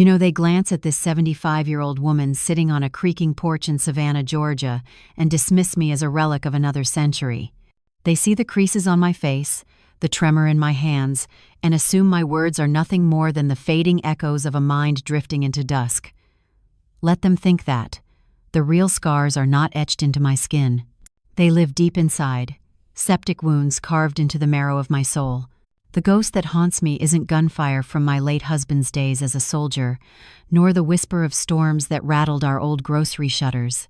They glance at this 75-year-old woman sitting on a creaking porch in Savannah, Georgia, and dismiss me as a relic of another century. They see the creases on my face, the tremor in my hands, and assume my words are nothing more than the fading echoes of a mind drifting into dusk. Let them think that. The real scars are not etched into my skin. They live deep inside, septic wounds carved into the marrow of my soul. The ghost that haunts me isn't gunfire from my late husband's days as a soldier, nor the whisper of storms that rattled our old grocery shutters.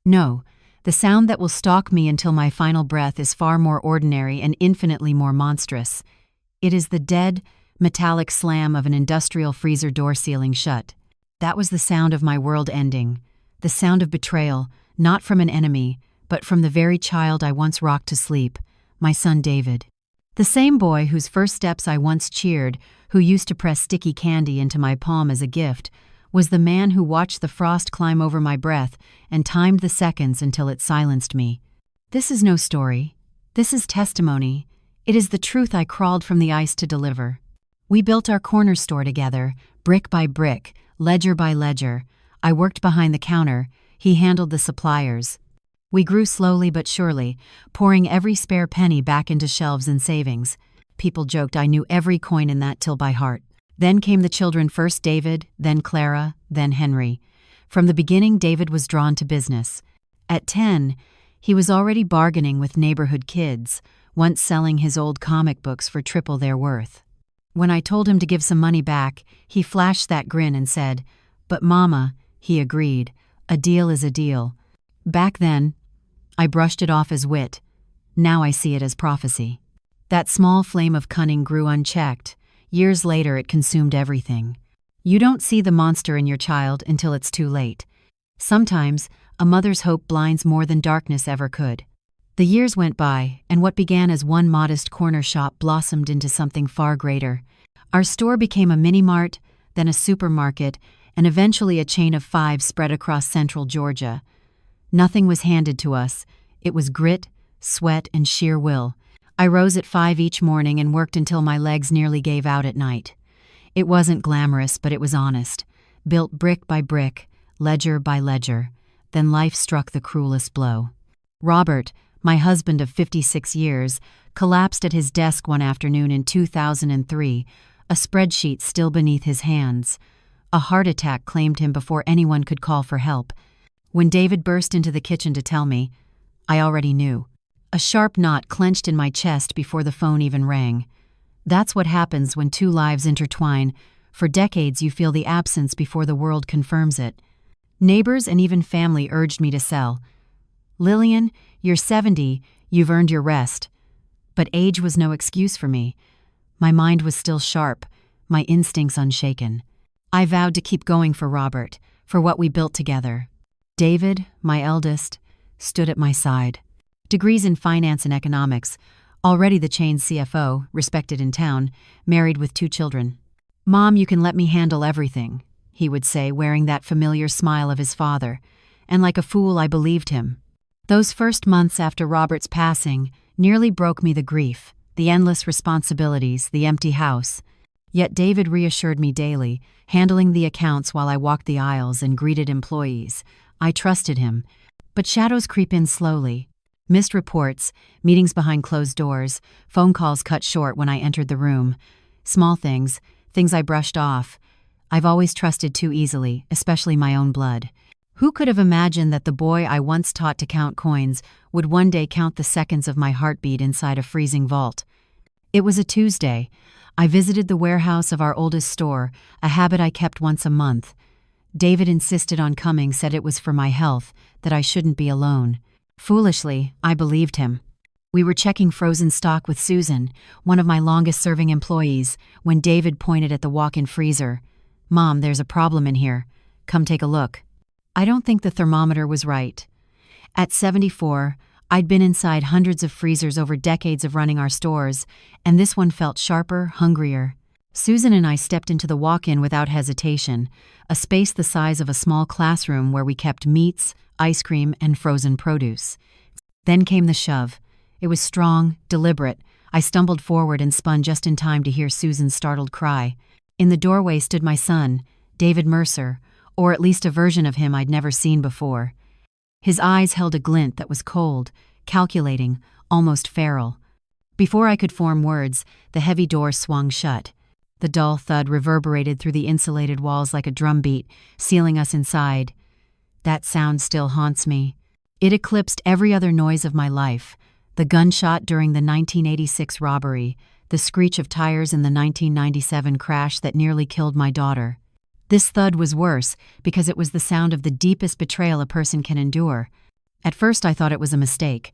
No, the sound that will stalk me until my final breath is far more ordinary and infinitely more monstrous. It is the dead, metallic slam of an industrial freezer door sealing shut. That was the sound of my world ending, the sound of betrayal, not from an enemy, but from the very child I once rocked to sleep, my son David. The same boy whose first steps I once cheered, who used to press sticky candy into my palm as a gift, was the man who watched the frost climb over my breath and timed the seconds until it silenced me. This is no story. This is testimony. It is the truth I crawled from the ice to deliver. We built our corner store together, brick by brick, ledger by ledger. I worked behind the counter. He handled the suppliers. We grew slowly but surely, pouring every spare penny back into shelves and savings. People joked I knew every coin in that till by heart. Then came the children, first David, then Clara, then Henry. From the beginning, David was drawn to business. At 10, he was already bargaining with neighborhood kids, once selling his old comic books for triple their worth. When I told him to give some money back, he flashed that grin and said, "But Mama," he agreed, "a deal is a deal." Back then, I brushed it off as wit. Now I see it as prophecy. That small flame of cunning grew unchecked. Years later, it consumed everything. You don't see the monster in your child until it's too late. Sometimes, a mother's hope blinds more than darkness ever could. The years went by, and what began as one modest corner shop blossomed into something far greater. Our store became a mini-mart, then a supermarket, and eventually a chain of 5 spread across central Georgia. Nothing was handed to us. It was grit, sweat, and sheer will. I rose at 5 each morning and worked until my legs nearly gave out at night. It wasn't glamorous, but it was honest. Built brick by brick, ledger by ledger. Then life struck the cruelest blow. Robert, my husband of 56 years, collapsed at his desk one afternoon in 2003, a spreadsheet still beneath his hands. A heart attack claimed him before anyone could call for help. When David burst into the kitchen to tell me, I already knew. A sharp knot clenched in my chest before the phone even rang. That's what happens when 2 lives intertwine. For decades you feel the absence before the world confirms it. Neighbors and even family urged me to sell. "Lillian, you're 70, you've earned your rest." But age was no excuse for me. My mind was still sharp, my instincts unshaken. I vowed to keep going for Robert, for what we built together. David, my eldest, stood at my side. Degrees in finance and economics, already the chain's CFO, respected in town, married with 2 children. "Mom, you can let me handle everything," he would say, wearing that familiar smile of his father. And like a fool, I believed him. Those first months after Robert's passing nearly broke me the grief, the endless responsibilities, the empty house. Yet David reassured me daily, handling the accounts while I walked the aisles and greeted employees. I trusted him. But shadows creep in slowly. Missed reports, meetings behind closed doors, phone calls cut short when I entered the room. Small things I brushed off. I've always trusted too easily, especially my own blood. Who could have imagined that the boy I once taught to count coins would one day count the seconds of my heartbeat inside a freezing vault? It was a Tuesday. I visited the warehouse of our oldest store, a habit I kept once a month. David insisted on coming, said it was for my health, that I shouldn't be alone. Foolishly, I believed him. We were checking frozen stock with Susan, one of my longest-serving employees, when David pointed at the walk-in freezer. "Mom, there's a problem in here. Come take a look." I don't think the thermometer was right. At 74, I'd been inside hundreds of freezers over decades of running our stores, and this one felt sharper, hungrier. Susan and I stepped into the walk-in without hesitation, a space the size of a small classroom where we kept meats, ice cream, and frozen produce. Then came the shove. It was strong, deliberate. I stumbled forward and spun just in time to hear Susan's startled cry. In the doorway stood my son, David Mercer, or at least a version of him I'd never seen before. His eyes held a glint that was cold, calculating, almost feral. Before I could form words, the heavy door swung shut. The dull thud reverberated through the insulated walls like a drumbeat, sealing us inside. That sound still haunts me. It eclipsed every other noise of my life: the gunshot during the 1986 robbery, the screech of tires in the 1997 crash that nearly killed my daughter. This thud was worse because it was the sound of the deepest betrayal a person can endure. At first I thought it was a mistake.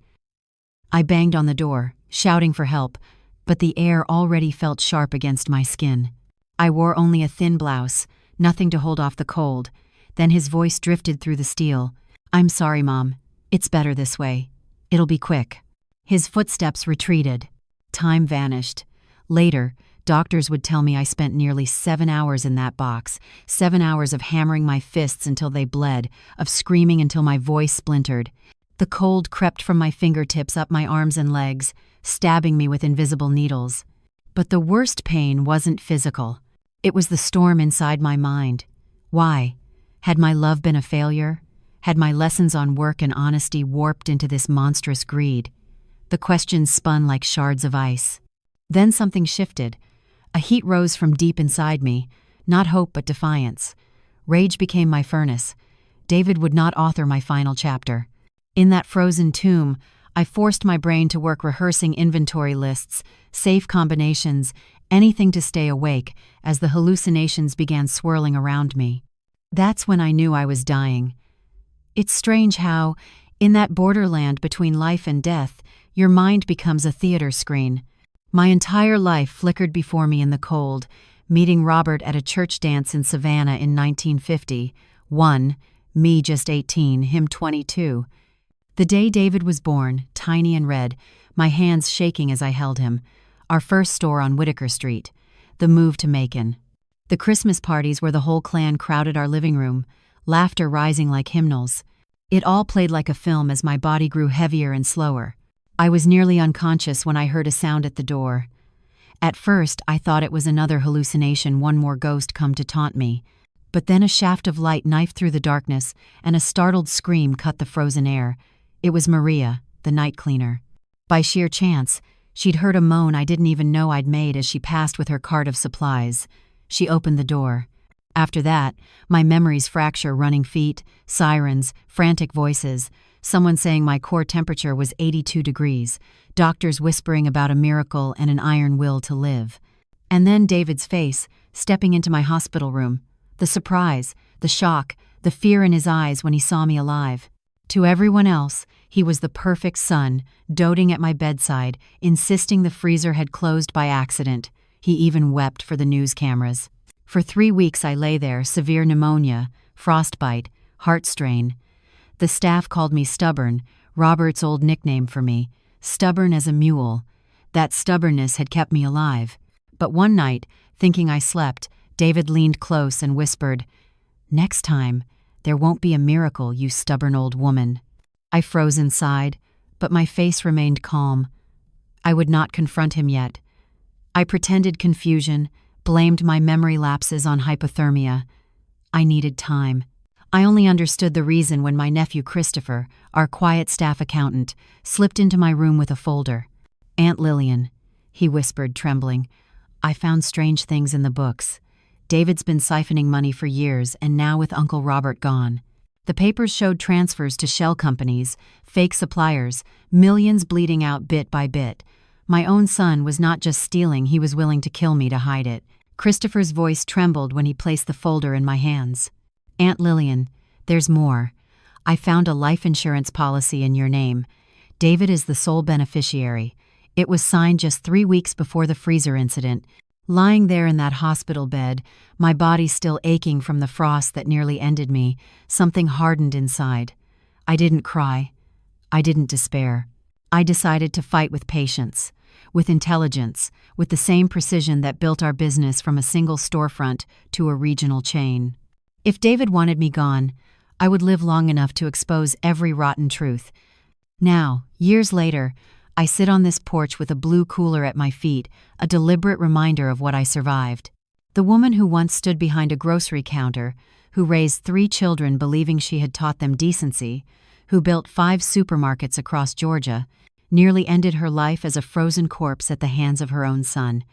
I banged on the door, shouting for help, but the air already felt sharp against my skin. I wore only a thin blouse, nothing to hold off the cold. Then his voice drifted through the steel. "I'm sorry, Mom. It's better this way. It'll be quick." His footsteps retreated. Time vanished. Later, doctors would tell me I spent nearly 7 hours in that box, 7 hours of hammering my fists until they bled, of screaming until my voice splintered. The cold crept from my fingertips up my arms and legs, stabbing me with invisible needles. But the worst pain wasn't physical. It was the storm inside my mind. Why? Had my love been a failure? Had my lessons on work and honesty warped into this monstrous greed? The questions spun like shards of ice. Then something shifted. A heat rose from deep inside me, not hope but defiance. Rage became my furnace. David would not author my final chapter. In that frozen tomb, I forced my brain to work rehearsing inventory lists, safe combinations, anything to stay awake as the hallucinations began swirling around me. That's when I knew I was dying. It's strange how, in that borderland between life and death, your mind becomes a theater screen. My entire life flickered before me in the cold, meeting Robert at a church dance in Savannah in 1950. Me just 18, him 22. The day David was born, tiny and red, my hands shaking as I held him. Our first store on Whitaker Street. The move to Macon. The Christmas parties where the whole clan crowded our living room, laughter rising like hymnals. It all played like a film as my body grew heavier and slower. I was nearly unconscious when I heard a sound at the door. At first, I thought it was another hallucination, one more ghost come to taunt me. But then a shaft of light knifed through the darkness, and a startled scream cut the frozen air. It was Maria, the night cleaner. By sheer chance, she'd heard a moan I didn't even know I'd made as she passed with her cart of supplies. She opened the door. After that, my memories fracture: running feet, sirens, frantic voices, someone saying my core temperature was 82 degrees, doctors whispering about a miracle and an iron will to live. And then David's face, stepping into my hospital room. The surprise, the shock, the fear in his eyes when he saw me alive. To everyone else, he was the perfect son, doting at my bedside, insisting the freezer had closed by accident. He even wept for the news cameras. For 3 weeks I lay there, severe pneumonia, frostbite, heart strain. The staff called me stubborn, Robert's old nickname for me, stubborn as a mule. That stubbornness had kept me alive. But one night, thinking I slept, David leaned close and whispered, "Next time, there won't be a miracle, you stubborn old woman." I froze inside, but my face remained calm. I would not confront him yet. I pretended confusion, blamed my memory lapses on hypothermia. I needed time. I only understood the reason when my nephew Christopher, our quiet staff accountant, slipped into my room with a folder. "Aunt Lillian," he whispered, trembling, "I found strange things in the books. David's been siphoning money for years, and now with Uncle Robert gone. The papers showed transfers to shell companies, fake suppliers, millions bleeding out bit by bit. My own son was not just stealing, he was willing to kill me to hide it." Christopher's voice trembled when he placed the folder in my hands. "Aunt Lillian, there's more. I found a life insurance policy in your name. David is the sole beneficiary. It was signed just 3 weeks before the freezer incident. Lying there in that hospital bed, my body still aching from the frost that nearly ended me, something hardened inside. I didn't cry. I didn't despair. I decided to fight with patience, with intelligence, with the same precision that built our business from a single storefront to a regional chain. If David wanted me gone, I would live long enough to expose every rotten truth. Now, years later, I sit on this porch with a blue cooler at my feet, a deliberate reminder of what I survived. The woman who once stood behind a grocery counter, who raised 3 children believing she had taught them decency, who built 5 supermarkets across Georgia, nearly ended her life as a frozen corpse at the hands of her own son.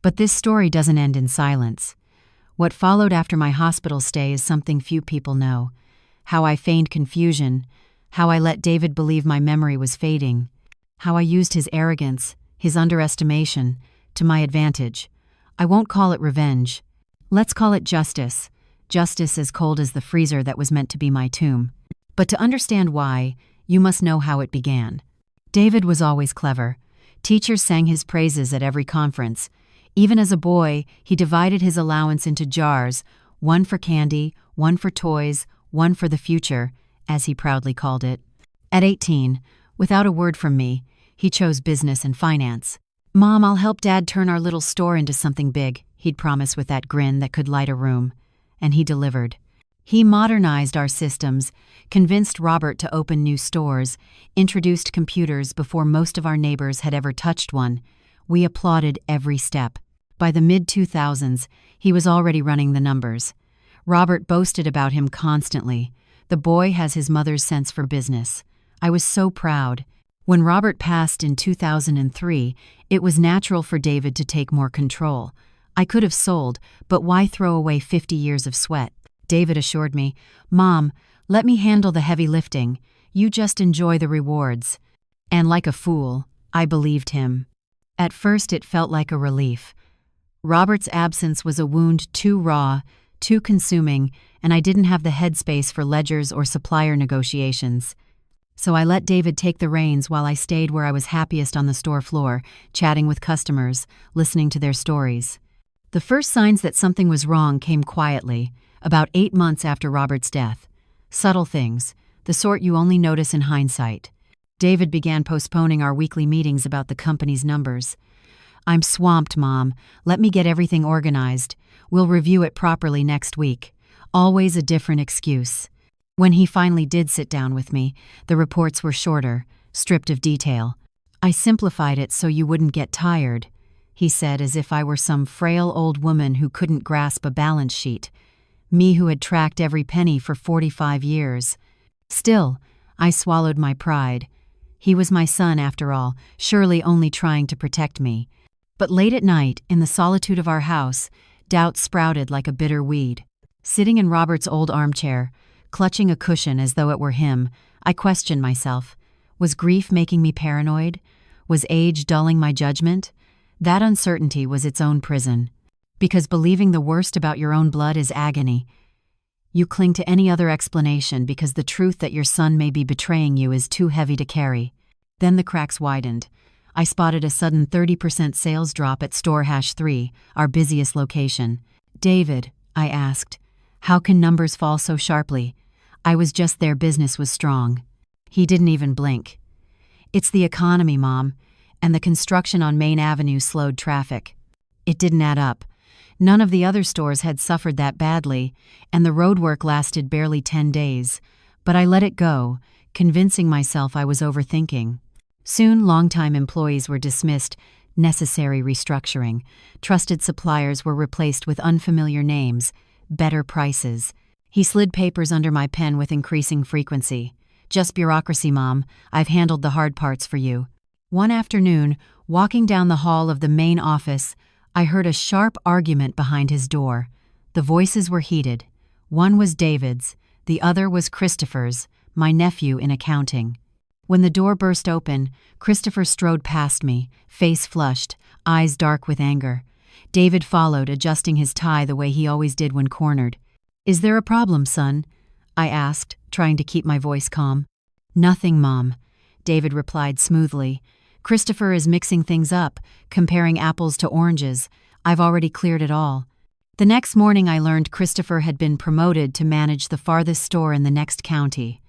But this story doesn't end in silence. What followed after my hospital stay is something few people know. How I feigned confusion, how I let David believe my memory was fading, how I used his arrogance, his underestimation, to my advantage. I won't call it revenge. Let's call it justice. Justice as cold as the freezer that was meant to be my tomb. But to understand why, you must know how it began. David was always clever. Teachers sang his praises at every conference. Even as a boy, he divided his allowance into jars, one for candy, one for toys, one for the future, as he proudly called it. At 18, without a word from me, he chose business and finance. "Mom, I'll help Dad turn our little store into something big," he'd promise with that grin that could light a room. And he delivered. He modernized our systems, convinced Robert to open new stores, introduced computers before most of our neighbors had ever touched one. We applauded every step. By the mid-2000s, he was already running the numbers. Robert boasted about him constantly. The boy has his mother's sense for business. I was so proud. When Robert passed in 2003, it was natural for David to take more control. I could have sold, but why throw away 50 years of sweat? David assured me, "Mom, let me handle the heavy lifting. You just enjoy the rewards." And like a fool, I believed him. At first it felt like a relief. Robert's absence was a wound too raw, too consuming, and I didn't have the headspace for ledgers or supplier negotiations. So I let David take the reins while I stayed where I was happiest on the store floor, chatting with customers, listening to their stories. The first signs that something was wrong came quietly, about 8 months after Robert's death. Subtle things, the sort you only notice in hindsight. David began postponing our weekly meetings about the company's numbers. "I'm swamped, Mom. Let me get everything organized. We'll review it properly next week." Always a different excuse. When he finally did sit down with me, the reports were shorter, stripped of detail. "I simplified it so you wouldn't get tired," he said, as if I were some frail old woman who couldn't grasp a balance sheet. Me who had tracked every penny for 45 years. Still, I swallowed my pride. He was my son, after all, surely only trying to protect me. But late at night, in the solitude of our house, doubt sprouted like a bitter weed. Sitting in Robert's old armchair, clutching a cushion as though it were him, I questioned myself. Was grief making me paranoid? Was age dulling my judgment? That uncertainty was its own prison. Because believing the worst about your own blood is agony. You cling to any other explanation because the truth that your son may be betraying you is too heavy to carry. Then the cracks widened. I spotted a sudden 30% sales drop at Store #3, our busiest location. "David," I asked, "how can numbers fall so sharply?" I was just there, business was strong. He didn't even blink. "It's the economy, Mom, and the construction on Main Avenue slowed traffic." It didn't add up. None of the other stores had suffered that badly, and the roadwork lasted barely 10 days. But I let it go, convincing myself I was overthinking. Soon, longtime employees were dismissed, necessary restructuring. Trusted suppliers were replaced with unfamiliar names, better prices. He slid papers under my pen with increasing frequency. "Just bureaucracy, Mom. I've handled the hard parts for you." One afternoon, walking down the hall of the main office, I heard a sharp argument behind his door. The voices were heated. One was David's, the other was Christopher's, my nephew in accounting. When the door burst open, Christopher strode past me, face flushed, eyes dark with anger. David followed, adjusting his tie the way he always did when cornered. "Is there a problem, son?" I asked, trying to keep my voice calm. "Nothing, Mom," David replied smoothly. "Christopher is mixing things up, comparing apples to oranges. I've already cleared it all." The next morning I learned Christopher had been promoted to manage the farthest store in the next county.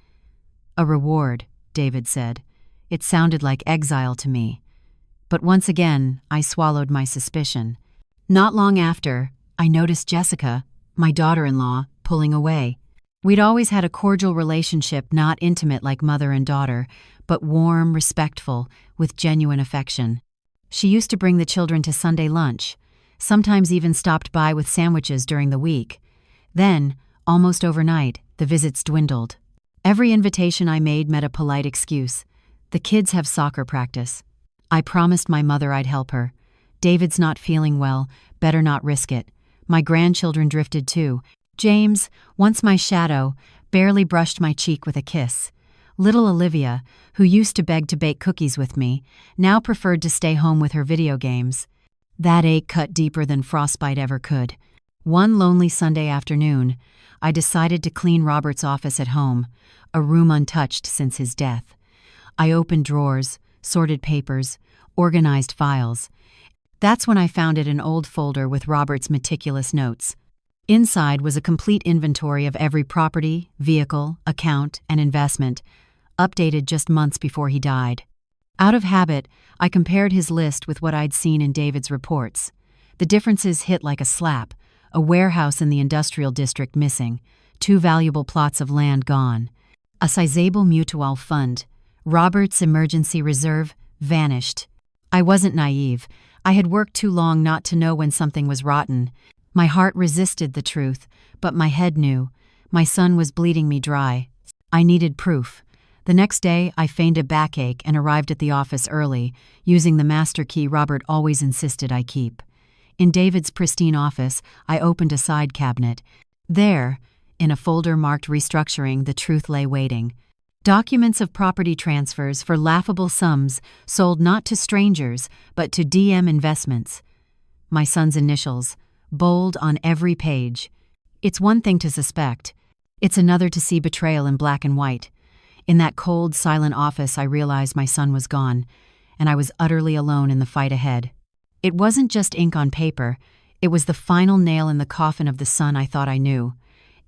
"A reward," David said. It sounded like exile to me. But once again, I swallowed my suspicion. Not long after, I noticed Jessica, my daughter-in-law, pulling away. We'd always had a cordial relationship, not intimate like mother and daughter, but warm, respectful, with genuine affection. She used to bring the children to Sunday lunch. sometimes even stopped by with sandwiches during the week. Then, almost overnight, the visits dwindled. Every invitation I made met a polite excuse. The kids have soccer practice. I promised my mother I'd help her. David's not feeling well, better not risk it. My grandchildren drifted too. James, once my shadow, barely brushed my cheek with a kiss. Little Olivia, who used to beg to bake cookies with me, now preferred to stay home with her video games. That ache cut deeper than frostbite ever could. One lonely Sunday afternoon, I decided to clean Robert's office at home, a room untouched since his death. I opened drawers, sorted papers, organized files. That's when I found an old folder with Robert's meticulous notes. Inside was a complete inventory of every property, vehicle, account, and investment, updated just months before he died. Out of habit, I compared his list with what I'd seen in David's reports. The differences hit like a slap: a warehouse in the industrial district missing, 2 valuable plots of land gone, a sizable mutual fund, Robert's emergency reserve, vanished. I wasn't naive. I had worked too long not to know when something was rotten. My heart resisted the truth, but my head knew. My son was bleeding me dry. I needed proof. The next day, I feigned a backache and arrived at the office early, using the master key Robert always insisted I keep. In David's pristine office, I opened a side cabinet. There, in a folder marked restructuring, the truth lay waiting. Documents of property transfers for laughable sums sold not to strangers, but to DM Investments. My son's initials, bold on every page. It's one thing to suspect. It's another to see betrayal in black and white. In that cold, silent office, I realized my son was gone, and I was utterly alone in the fight ahead. It wasn't just ink on paper. It was the final nail in the coffin of the son I thought I knew.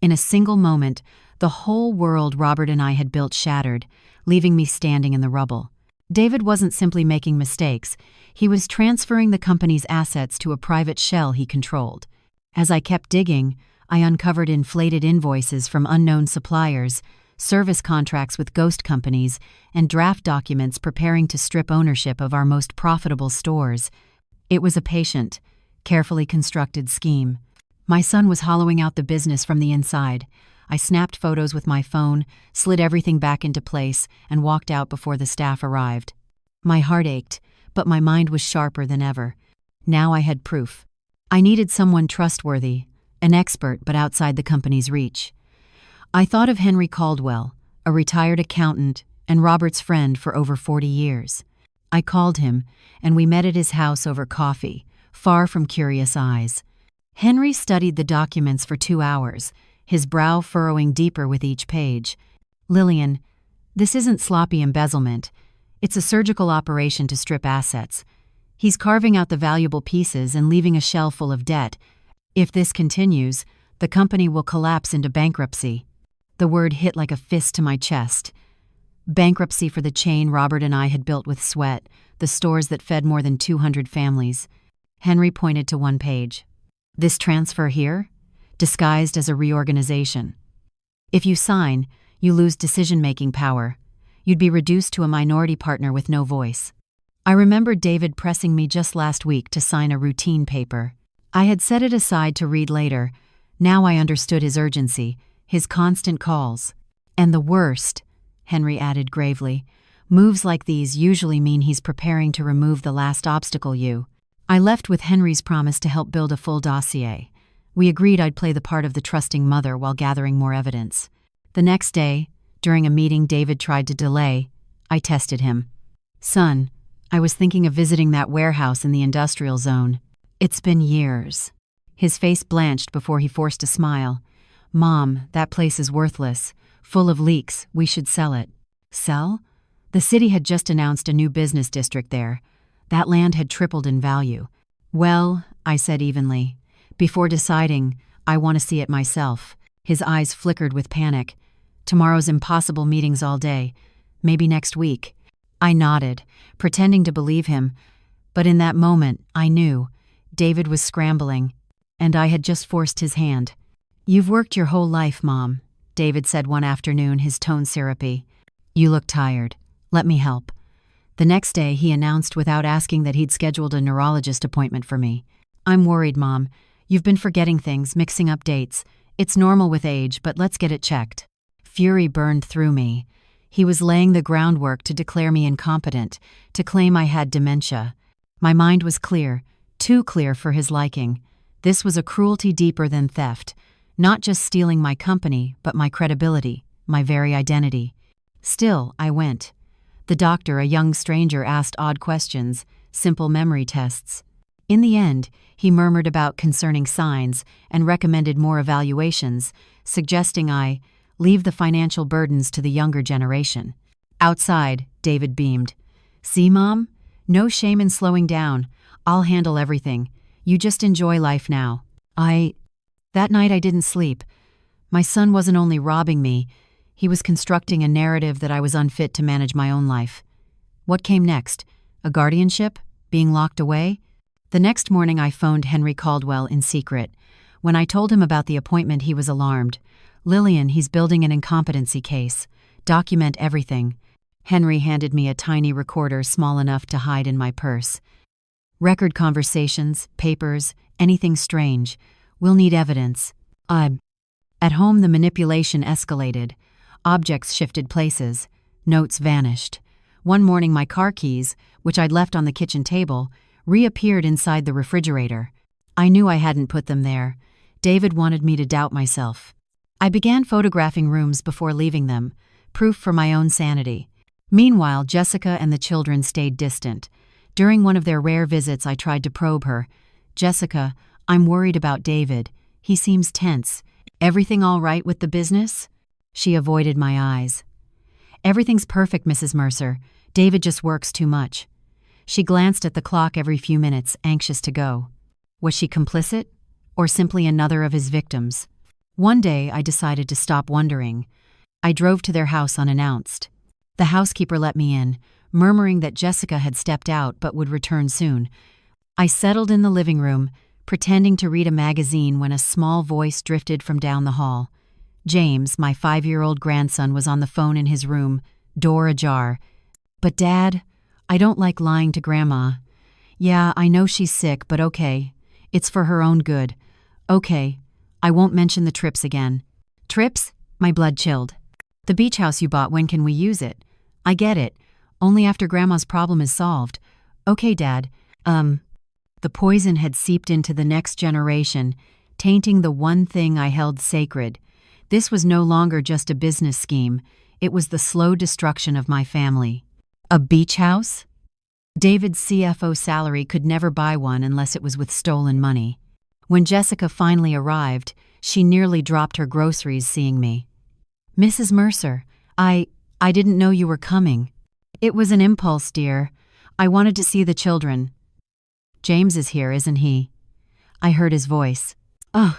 In a single moment, the whole world Robert and I had built shattered, leaving me standing in the rubble. David wasn't simply making mistakes. He was transferring the company's assets to a private shell he controlled. As I kept digging, I uncovered inflated invoices from unknown suppliers, service contracts with ghost companies, and draft documents preparing to strip ownership of our most profitable stores. It was a patient, carefully constructed scheme. My son was hollowing out the business from the inside. I snapped photos with my phone, slid everything back into place, and walked out before the staff arrived. My heart ached, but my mind was sharper than ever. Now I had proof. I needed someone trustworthy, an expert but outside the company's reach. I thought of Henry Caldwell, a retired accountant and Robert's friend for over 40 years. I called him, and we met at his house over coffee, far from curious eyes. Henry studied the documents for 2 hours, his brow furrowing deeper with each page. "Lillian, this isn't sloppy embezzlement. It's a surgical operation to strip assets. He's carving out the valuable pieces and leaving a shell full of debt. If this continues, the company will collapse into bankruptcy." The word hit like a fist to my chest. Bankruptcy for the chain Robert and I had built with sweat, the stores that fed more than 200 families. Henry pointed to one page. "This transfer here? Disguised as a reorganization. If you sign, you lose decision-making power. You'd be reduced to a minority partner with no voice." I remembered David pressing me just last week to sign a routine paper. I had set it aside to read later. Now I understood his urgency, his constant calls. "And the worst," Henry added gravely, "moves like these usually mean he's preparing to remove the last obstacle you." I left with Henry's promise to help build a full dossier. We agreed I'd play the part of the trusting mother while gathering more evidence. The next day, during a meeting David tried to delay, I tested him. "Son, I was thinking of visiting that warehouse in the industrial zone. It's been years." His face blanched before he forced a smile. "Mom, that place is worthless. Full of leaks. We should sell it." Sell? The city had just announced a new business district there. That land had tripled in value. "Well," I said evenly, "before deciding, I want to see it myself." His eyes flickered with panic. "Tomorrow's impossible meetings all day. Maybe next week." I nodded, pretending to believe him. But in that moment, I knew. David was scrambling, and I had just forced his hand. "You've worked your whole life, Mom," David said one afternoon, his tone syrupy. "You look tired. Let me help." The next day, he announced without asking that he'd scheduled a neurologist appointment for me. I'm worried, Mom. You've been forgetting things, mixing up dates. It's normal with age, but let's get it checked. Fury burned through me. He was laying the groundwork to declare me incompetent, to claim I had dementia. My mind was clear, too clear for his liking. This was a cruelty deeper than theft, not just stealing my company, but my credibility, my very identity. Still, I went. The doctor, a young stranger, asked odd questions, simple memory tests. In the end, he murmured about concerning signs and recommended more evaluations, suggesting I leave the financial burdens to the younger generation. Outside, David beamed. See, Mom? No shame in slowing down. I'll handle everything. You just enjoy life now. That night I didn't sleep. My son wasn't only robbing me, he was constructing a narrative that I was unfit to manage my own life. What came next? A guardianship? Being locked away? The next morning I phoned Henry Caldwell in secret. When I told him about the appointment, he was alarmed. Lillian, he's building an incompetency case. Document everything. Henry handed me a tiny recorder small enough to hide in my purse. Record conversations, papers, anything strange. We'll need evidence. At home, the manipulation escalated. Objects shifted places. Notes vanished. One morning, my car keys, which I'd left on the kitchen table, reappeared inside the refrigerator. I knew I hadn't put them there. David wanted me to doubt myself. I began photographing rooms before leaving them, proof for my own sanity. Meanwhile, Jessica and the children stayed distant. During one of their rare visits, I tried to probe her. Jessica, I'm worried about David. He seems tense. Everything all right with the business? She avoided my eyes. Everything's perfect, Mrs. Mercer. David just works too much. She glanced at the clock every few minutes, anxious to go. Was she complicit? Or simply another of his victims? One day, I decided to stop wondering. I drove to their house unannounced. The housekeeper let me in, murmuring that Jessica had stepped out but would return soon. I settled in the living room, pretending to read a magazine when a small voice drifted from down the hall. James, my 5-year-old grandson, was on the phone in his room, door ajar. But Dad, I don't like lying to Grandma. Yeah, I know she's sick, but okay. It's for her own good. Okay, I won't mention the trips again. Trips? My blood chilled. The beach house you bought, when can we use it? I get it. Only after Grandma's problem is solved. Okay, Dad. The poison had seeped into the next generation, tainting the one thing I held sacred. This was no longer just a business scheme. It was the slow destruction of my family. A beach house? David's CFO salary could never buy one unless it was with stolen money. When Jessica finally arrived, she nearly dropped her groceries seeing me. Mrs. Mercer, I didn't know you were coming. It was an impulse, dear. I wanted to see the children. James is here, isn't he? I heard his voice. Oh.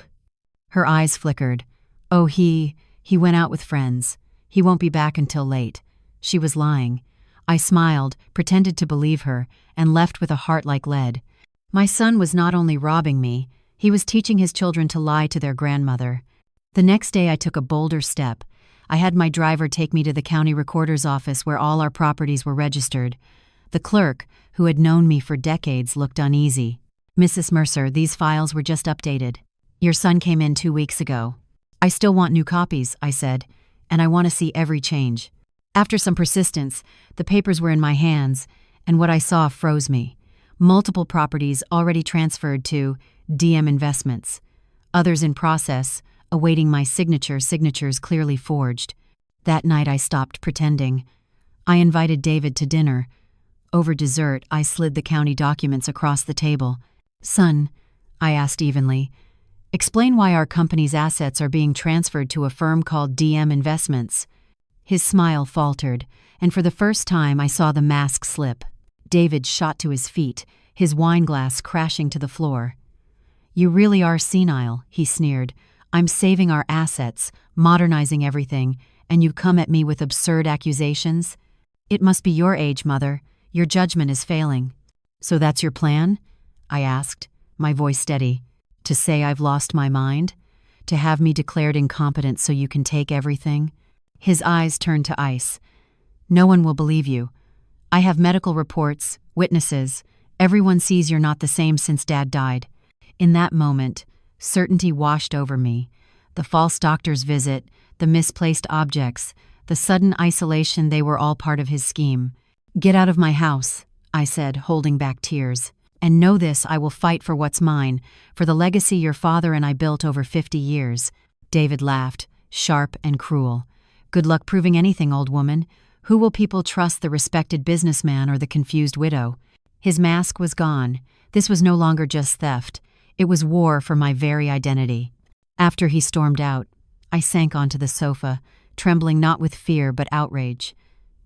Her eyes flickered. Oh, he went out with friends. He won't be back until late. She was lying. I smiled, pretended to believe her, and left with a heart like lead. My son was not only robbing me, he was teaching his children to lie to their grandmother. The next day I took a bolder step. I had my driver take me to the county recorder's office where all our properties were registered. The clerk, who had known me for decades, looked uneasy. Mrs. Mercer, these files were just updated. Your son came in 2 weeks ago. I still want new copies, I said, and I want to see every change. After some persistence, the papers were in my hands, and what I saw froze me. Multiple properties already transferred to DM Investments. Others in process, awaiting my signatures clearly forged. That night I stopped pretending. I invited David to dinner. Over dessert, I slid the county documents across the table. Son, I asked evenly, explain why our company's assets are being transferred to a firm called DM Investments. His smile faltered, and for the first time I saw the mask slip. David shot to his feet, his wine glass crashing to the floor. You really are senile, he sneered. I'm saving our assets, modernizing everything, and you come at me with absurd accusations? It must be your age, Mother. Your judgment is failing. So that's your plan? I asked, my voice steady. To say I've lost my mind? To have me declared incompetent so you can take everything? His eyes turned to ice. No one will believe you. I have medical reports, witnesses. Everyone sees you're not the same since Dad died. In that moment, certainty washed over me. The false doctor's visit, the misplaced objects, the sudden isolation, they were all part of his scheme. "Get out of my house," I said, holding back tears. "And know this, I will fight for what's mine, for the legacy your father and I built over 50 years. David laughed, sharp and cruel. "Good luck proving anything, old woman. Who will people trust, the respected businessman or the confused widow?" His mask was gone. This was no longer just theft. It was war for my very identity. After he stormed out, I sank onto the sofa, trembling not with fear but outrage.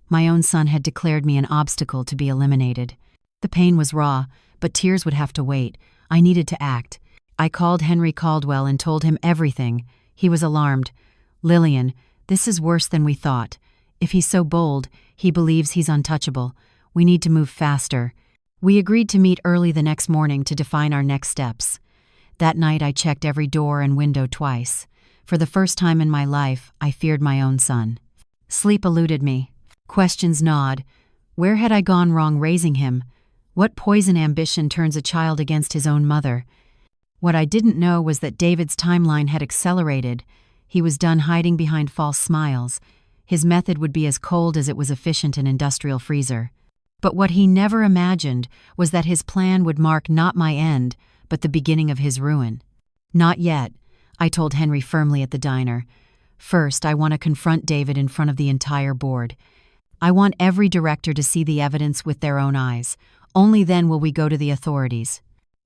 My own son had declared me an obstacle to be eliminated. The pain was raw, but tears would have to wait. I needed to act. I called Henry Caldwell and told him everything. He was alarmed. "Lillian, this is worse than we thought. If he's so bold, he believes he's untouchable. We need to move faster." We agreed to meet early the next morning to define our next steps. That night I checked every door and window twice. For the first time in my life, I feared my own son. Sleep eluded me. Questions gnawed. Where had I gone wrong raising him? What poison ambition turns a child against his own mother? What I didn't know was that David's timeline had accelerated. He was done hiding behind false smiles. His method would be as cold as it was efficient an industrial freezer. But what he never imagined was that his plan would mark not my end, but the beginning of his ruin. "Not yet," I told Henry firmly at the diner. "First, I want to confront David in front of the entire board. I want every director to see the evidence with their own eyes. Only then will we go to the authorities."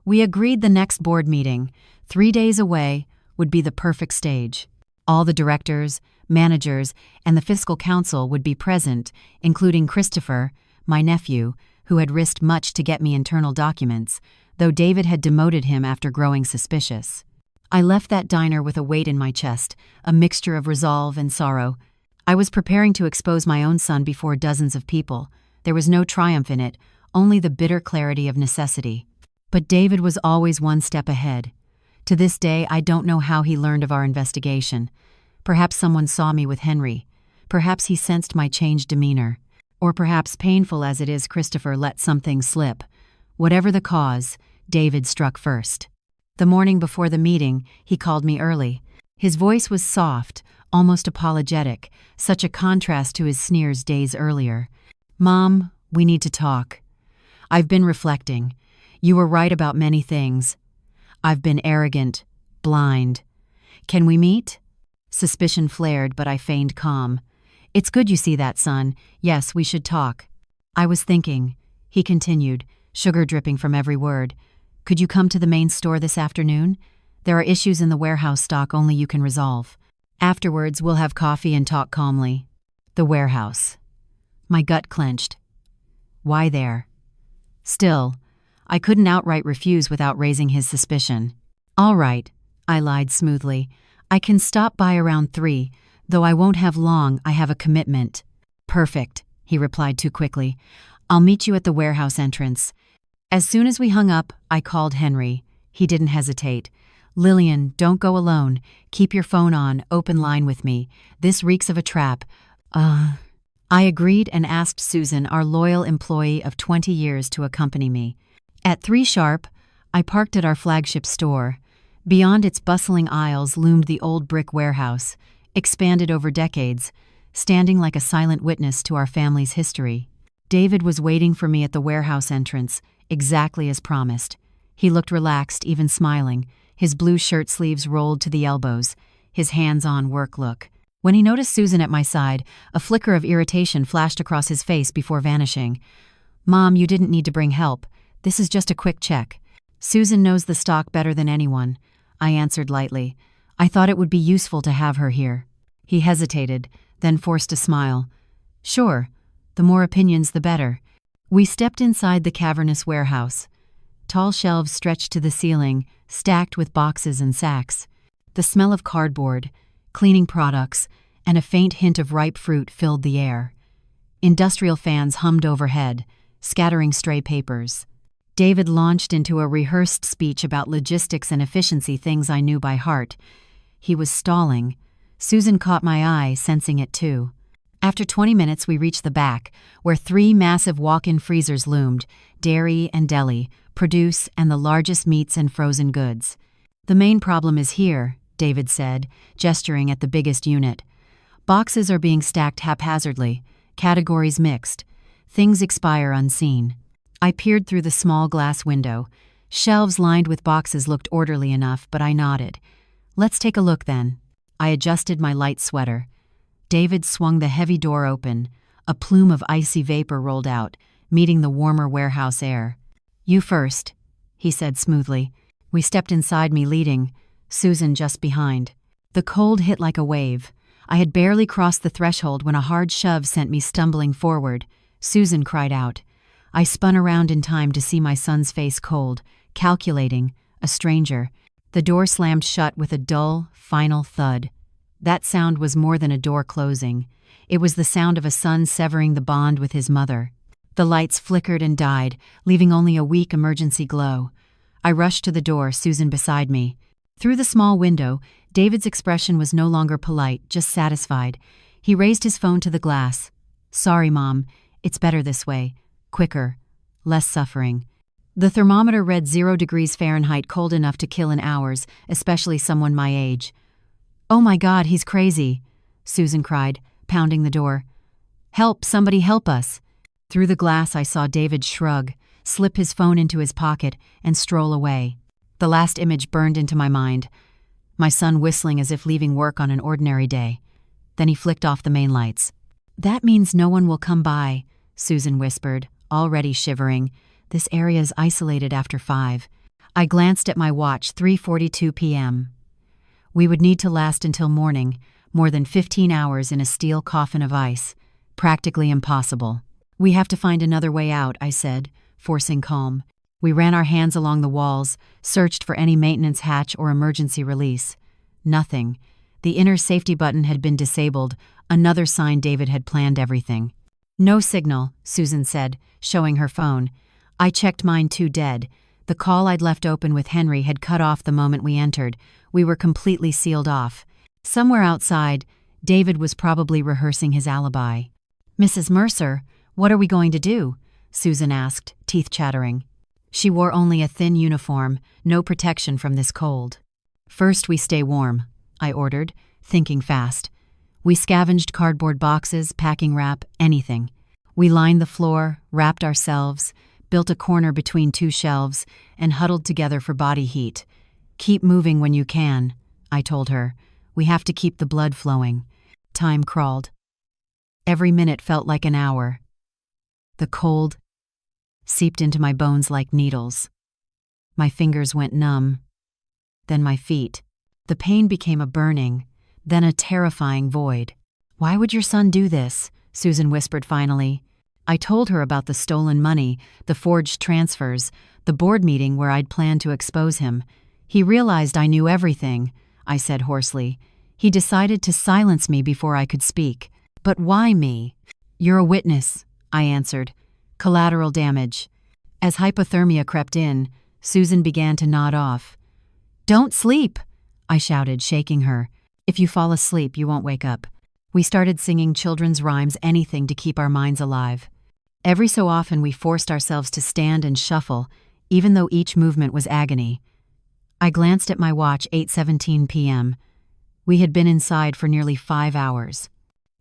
We agreed the next board meeting, 3 days away, would be the perfect stage. All the directors, managers, and the fiscal council would be present, including Christopher, my nephew, who had risked much to get me internal documents, though David had demoted him after growing suspicious. I left that diner with a weight in my chest, a mixture of resolve and sorrow. I was preparing to expose my own son before dozens of people. There was no triumph in it, only the bitter clarity of necessity. But David was always one step ahead. To this day, I don't know how he learned of our investigation. Perhaps someone saw me with Henry. Perhaps he sensed my changed demeanor. Or perhaps, painful as it is, Christopher let something slip. Whatever the cause, David struck first. The morning before the meeting, he called me early. His voice was soft, almost apologetic, such a contrast to his sneers days earlier. "Mom, we need to talk. I've been reflecting. You were right about many things. I've been arrogant, blind. Can we meet?" Suspicion flared, but I feigned calm. "It's good you see that, son. Yes, we should talk." "I was thinking," he continued, sugar dripping from every word. "Could you come to the main store this afternoon? There are issues in the warehouse stock only you can resolve. Afterwards, we'll have coffee and talk calmly." The warehouse. My gut clenched. Why there? Still, I couldn't outright refuse without raising his suspicion. "All right," I lied smoothly. "I can stop by around 3, though I won't have long. I have a commitment." "Perfect," he replied too quickly. "I'll meet you at the warehouse entrance." As soon as we hung up, I called Henry. He didn't hesitate. "Lillian, don't go alone. Keep your phone on, open line with me. This reeks of a trap." I agreed and asked Susan, our loyal employee of 20 years, to accompany me. At 3 sharp, I parked at our flagship store. Beyond its bustling aisles loomed the old brick warehouse, expanded over decades, standing like a silent witness to our family's history. David was waiting for me at the warehouse entrance, exactly as promised. He looked relaxed, even smiling, his blue shirt sleeves rolled to the elbows, his hands-on work look. When he noticed Susan at my side, a flicker of irritation flashed across his face before vanishing. "Mom, you didn't need to bring help. This is just a quick check." "Susan knows the stock better than anyone," I answered lightly. "I thought it would be useful to have her here." He hesitated, then forced a smile. "Sure, the more opinions the better." We stepped inside the cavernous warehouse. Tall shelves stretched to the ceiling, stacked with boxes and sacks. The smell of cardboard, cleaning products, and a faint hint of ripe fruit filled the air. Industrial fans hummed overhead, scattering stray papers. David launched into a rehearsed speech about logistics and efficiency, things I knew by heart. He was stalling. Susan caught my eye, sensing it too. After 20 minutes, we reached the back, where 3 massive walk-in freezers loomed: dairy and deli, produce, and the largest meats and frozen goods. "The main problem is here," David said, gesturing at the biggest unit. "Boxes are being stacked haphazardly, categories mixed. Things expire unseen." I peered through the small glass window. Shelves lined with boxes looked orderly enough, but I nodded. "Let's take a look then." I adjusted my light sweater. David swung the heavy door open. A plume of icy vapor rolled out, meeting the warmer warehouse air. "You first," he said smoothly. We stepped inside, me leading, Susan just behind. The cold hit like a wave. I had barely crossed the threshold when a hard shove sent me stumbling forward. Susan cried out. I spun around in time to see my son's face cold, calculating, a stranger. The door slammed shut with a dull, final thud. That sound was more than a door closing. It was the sound of a son severing the bond with his mother. The lights flickered and died, leaving only a weak emergency glow. I rushed to the door, Susan beside me. Through the small window, David's expression was no longer polite, just satisfied. He raised his phone to the glass. "Sorry, Mom. It's better this way. Quicker. Less suffering." The thermometer read 0 degrees Fahrenheit, cold enough to kill in hours, especially someone my age. "Oh my God, he's crazy," Susan cried, pounding the door. "Help, somebody help us." Through the glass I saw David shrug, slip his phone into his pocket, and stroll away. The last image burned into my mind. My son whistling as if leaving work on an ordinary day. Then he flicked off the main lights. "That means no one will come by," Susan whispered, already shivering. "This area is isolated after 5. I glanced at my watch, 3:42 p.m. We would need to last until morning, more than 15 hours in a steel coffin of ice. Practically impossible. "We have to find another way out," I said, forcing calm. We ran our hands along the walls, searched for any maintenance hatch or emergency release. Nothing. The inner safety button had been disabled, another sign David had planned everything. "No signal," Susan said, showing her phone. I checked mine too, dead. The call I'd left open with Henry had cut off the moment we entered. We were completely sealed off. Somewhere outside, David was probably rehearsing his alibi. "Mrs. Mercer, what are we going to do?" Susan asked, teeth chattering. She wore only a thin uniform, no protection from this cold. "First we stay warm," I ordered, thinking fast. We scavenged cardboard boxes, packing wrap, anything. We lined the floor, wrapped ourselves, built a corner between 2 shelves, and huddled together for body heat. "Keep moving when you can," I told her. "We have to keep the blood flowing." Time crawled. Every minute felt like an hour. The cold seeped into my bones like needles. My fingers went numb. Then my feet. The pain became a burning, then a terrifying void. "Why would your son do this?" Susan whispered finally. I told her about the stolen money, the forged transfers, the board meeting where I'd planned to expose him. "He realized I knew everything," I said hoarsely. "He decided to silence me before I could speak." "But why me?" "You're a witness," I answered. "Collateral damage." As hypothermia crept in, Susan began to nod off. "Don't sleep," I shouted, shaking her. "If you fall asleep, you won't wake up." We started singing children's rhymes, anything to keep our minds alive. Every so often we forced ourselves to stand and shuffle, even though each movement was agony. I glanced at my watch, 8:17 p.m. We had been inside for nearly 5 hours.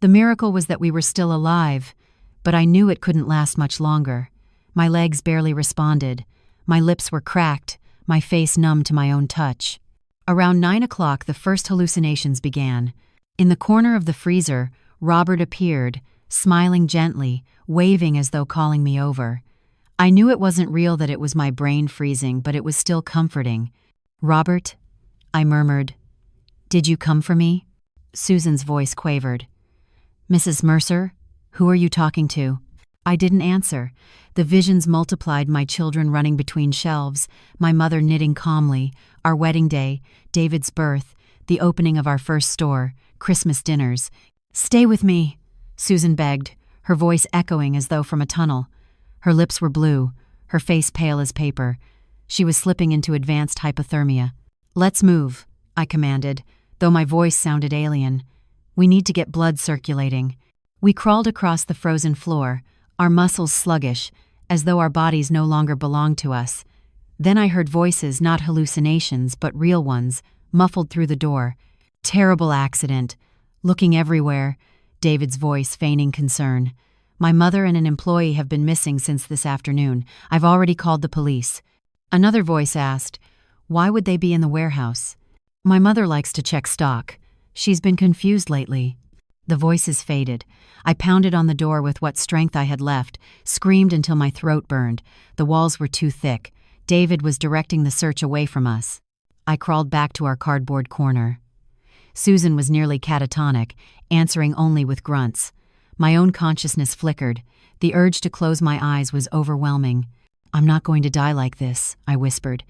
The miracle was that we were still alive, but I knew it couldn't last much longer. My legs barely responded. My lips were cracked, my face numb to my own touch. Around 9 o'clock, the first hallucinations began. In the corner of the freezer, Robert appeared, smiling gently, waving as though calling me over. I knew it wasn't real, that it was my brain freezing, but it was still comforting. "Robert," I murmured. "Did you come for me?" Susan's voice quavered. "Mrs. Mercer, who are you talking to?" I didn't answer. The visions multiplied, my children running between shelves, my mother knitting calmly, our wedding day, David's birth, the opening of our first store, Christmas dinners. "Stay with me," Susan begged, her voice echoing as though from a tunnel. Her lips were blue, her face pale as paper. She was slipping into advanced hypothermia. "Let's move," I commanded, though my voice sounded alien. "We need to get blood circulating." We crawled across the frozen floor, our muscles sluggish, as though our bodies no longer belonged to us. Then I heard voices, not hallucinations, but real ones, muffled through the door. "Terrible accident. Looking everywhere," David's voice feigning concern. "My mother and an employee have been missing since this afternoon. I've already called the police." Another voice asked, "Why would they be in the warehouse?" "My mother likes to check stock. She's been confused lately." The voices faded. I pounded on the door with what strength I had left, screamed until my throat burned. The walls were too thick. David was directing the search away from us. I crawled back to our cardboard corner. Susan was nearly catatonic, answering only with grunts. My own consciousness flickered. The urge to close my eyes was overwhelming. "I'm not going to die like this," I whispered.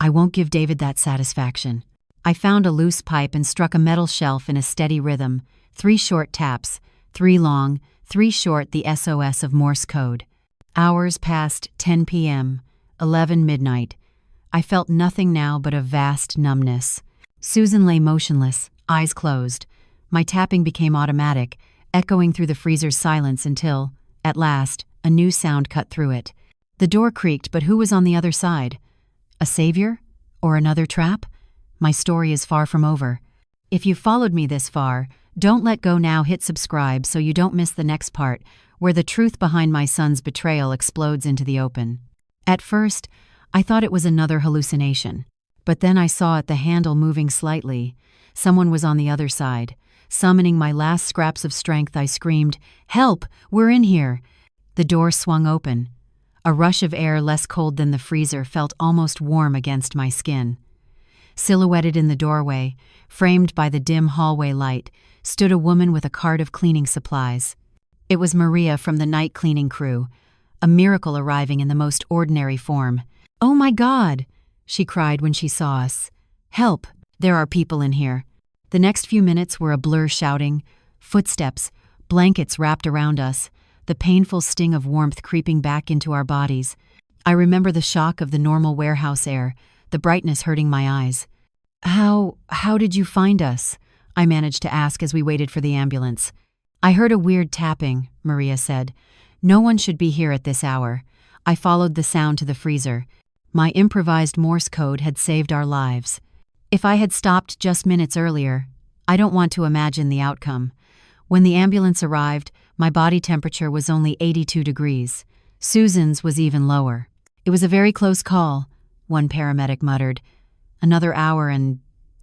"I won't give David that satisfaction." I found a loose pipe and struck a metal shelf in a steady rhythm. 3 short taps, 3 long, 3 short, the SOS of Morse code. Hours passed, 10 p.m., 11 midnight. I felt nothing now but a vast numbness. Susan lay motionless, eyes closed. My tapping became automatic, echoing through the freezer's silence until, at last, a new sound cut through it. The door creaked, but who was on the other side? A savior? Or another trap? My story is far from over. If you followed me this far, don't let go now. Hit subscribe so you don't miss the next part, where the truth behind my son's betrayal explodes into the open. At first, I thought it was another hallucination. But then I saw it, the handle moving slightly. Someone was on the other side. Summoning my last scraps of strength, I screamed, "Help! We're in here!" The door swung open. A rush of air less cold than the freezer felt almost warm against my skin. Silhouetted in the doorway, framed by the dim hallway light, stood a woman with a cart of cleaning supplies. It was Maria from the night cleaning crew, a miracle arriving in the most ordinary form. "Oh my God!" she cried when she saw us. "Help! There are people in here." The next few minutes were a blur, shouting, footsteps, blankets wrapped around us, the painful sting of warmth creeping back into our bodies. I remember the shock of the normal warehouse air, the brightness hurting my eyes. How did you find us?" I managed to ask as we waited for the ambulance. "I heard a weird tapping," Maria said. "No one should be here at this hour." I followed the sound to the freezer. My improvised Morse code had saved our lives. If I had stopped just minutes earlier, I don't want to imagine the outcome. When the ambulance arrived, my body temperature was only 82 degrees. Susan's was even lower. "It was a very close call," one paramedic muttered. "Another hour and—"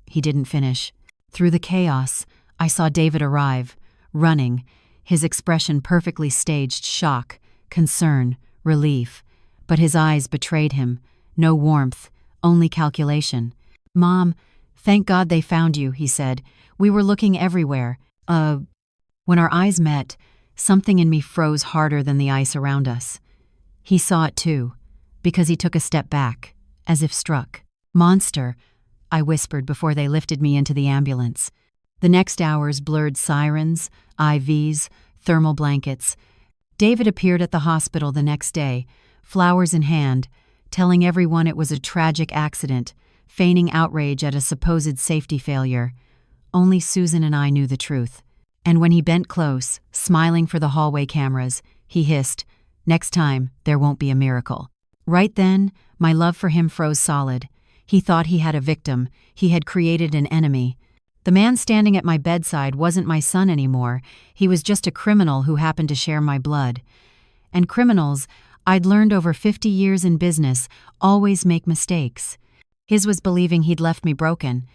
He didn't finish. Through the chaos, I saw David arrive, running, his expression perfectly staged: shock, concern, relief. But his eyes betrayed him. No warmth, only calculation. "Mom, thank God they found you," he said. "We were looking everywhere." When our eyes met, something in me froze harder than the ice around us. He saw it too, because he took a step back, as if struck. "Monster," I whispered before they lifted me into the ambulance. The next hours blurred sirens, IVs, thermal blankets. David appeared at the hospital the next day, flowers in hand, telling everyone it was a tragic accident, feigning outrage at a supposed safety failure. Only Susan and I knew the truth. And when he bent close, smiling for the hallway cameras, he hissed, "Next time, there won't be a miracle." Right then, my love for him froze solid. He thought he had a victim. He had created an enemy. The man standing at my bedside wasn't my son anymore. He was just a criminal who happened to share my blood. And criminals, I'd learned over 50 years in business, always make mistakes. His was believing he'd left me broken.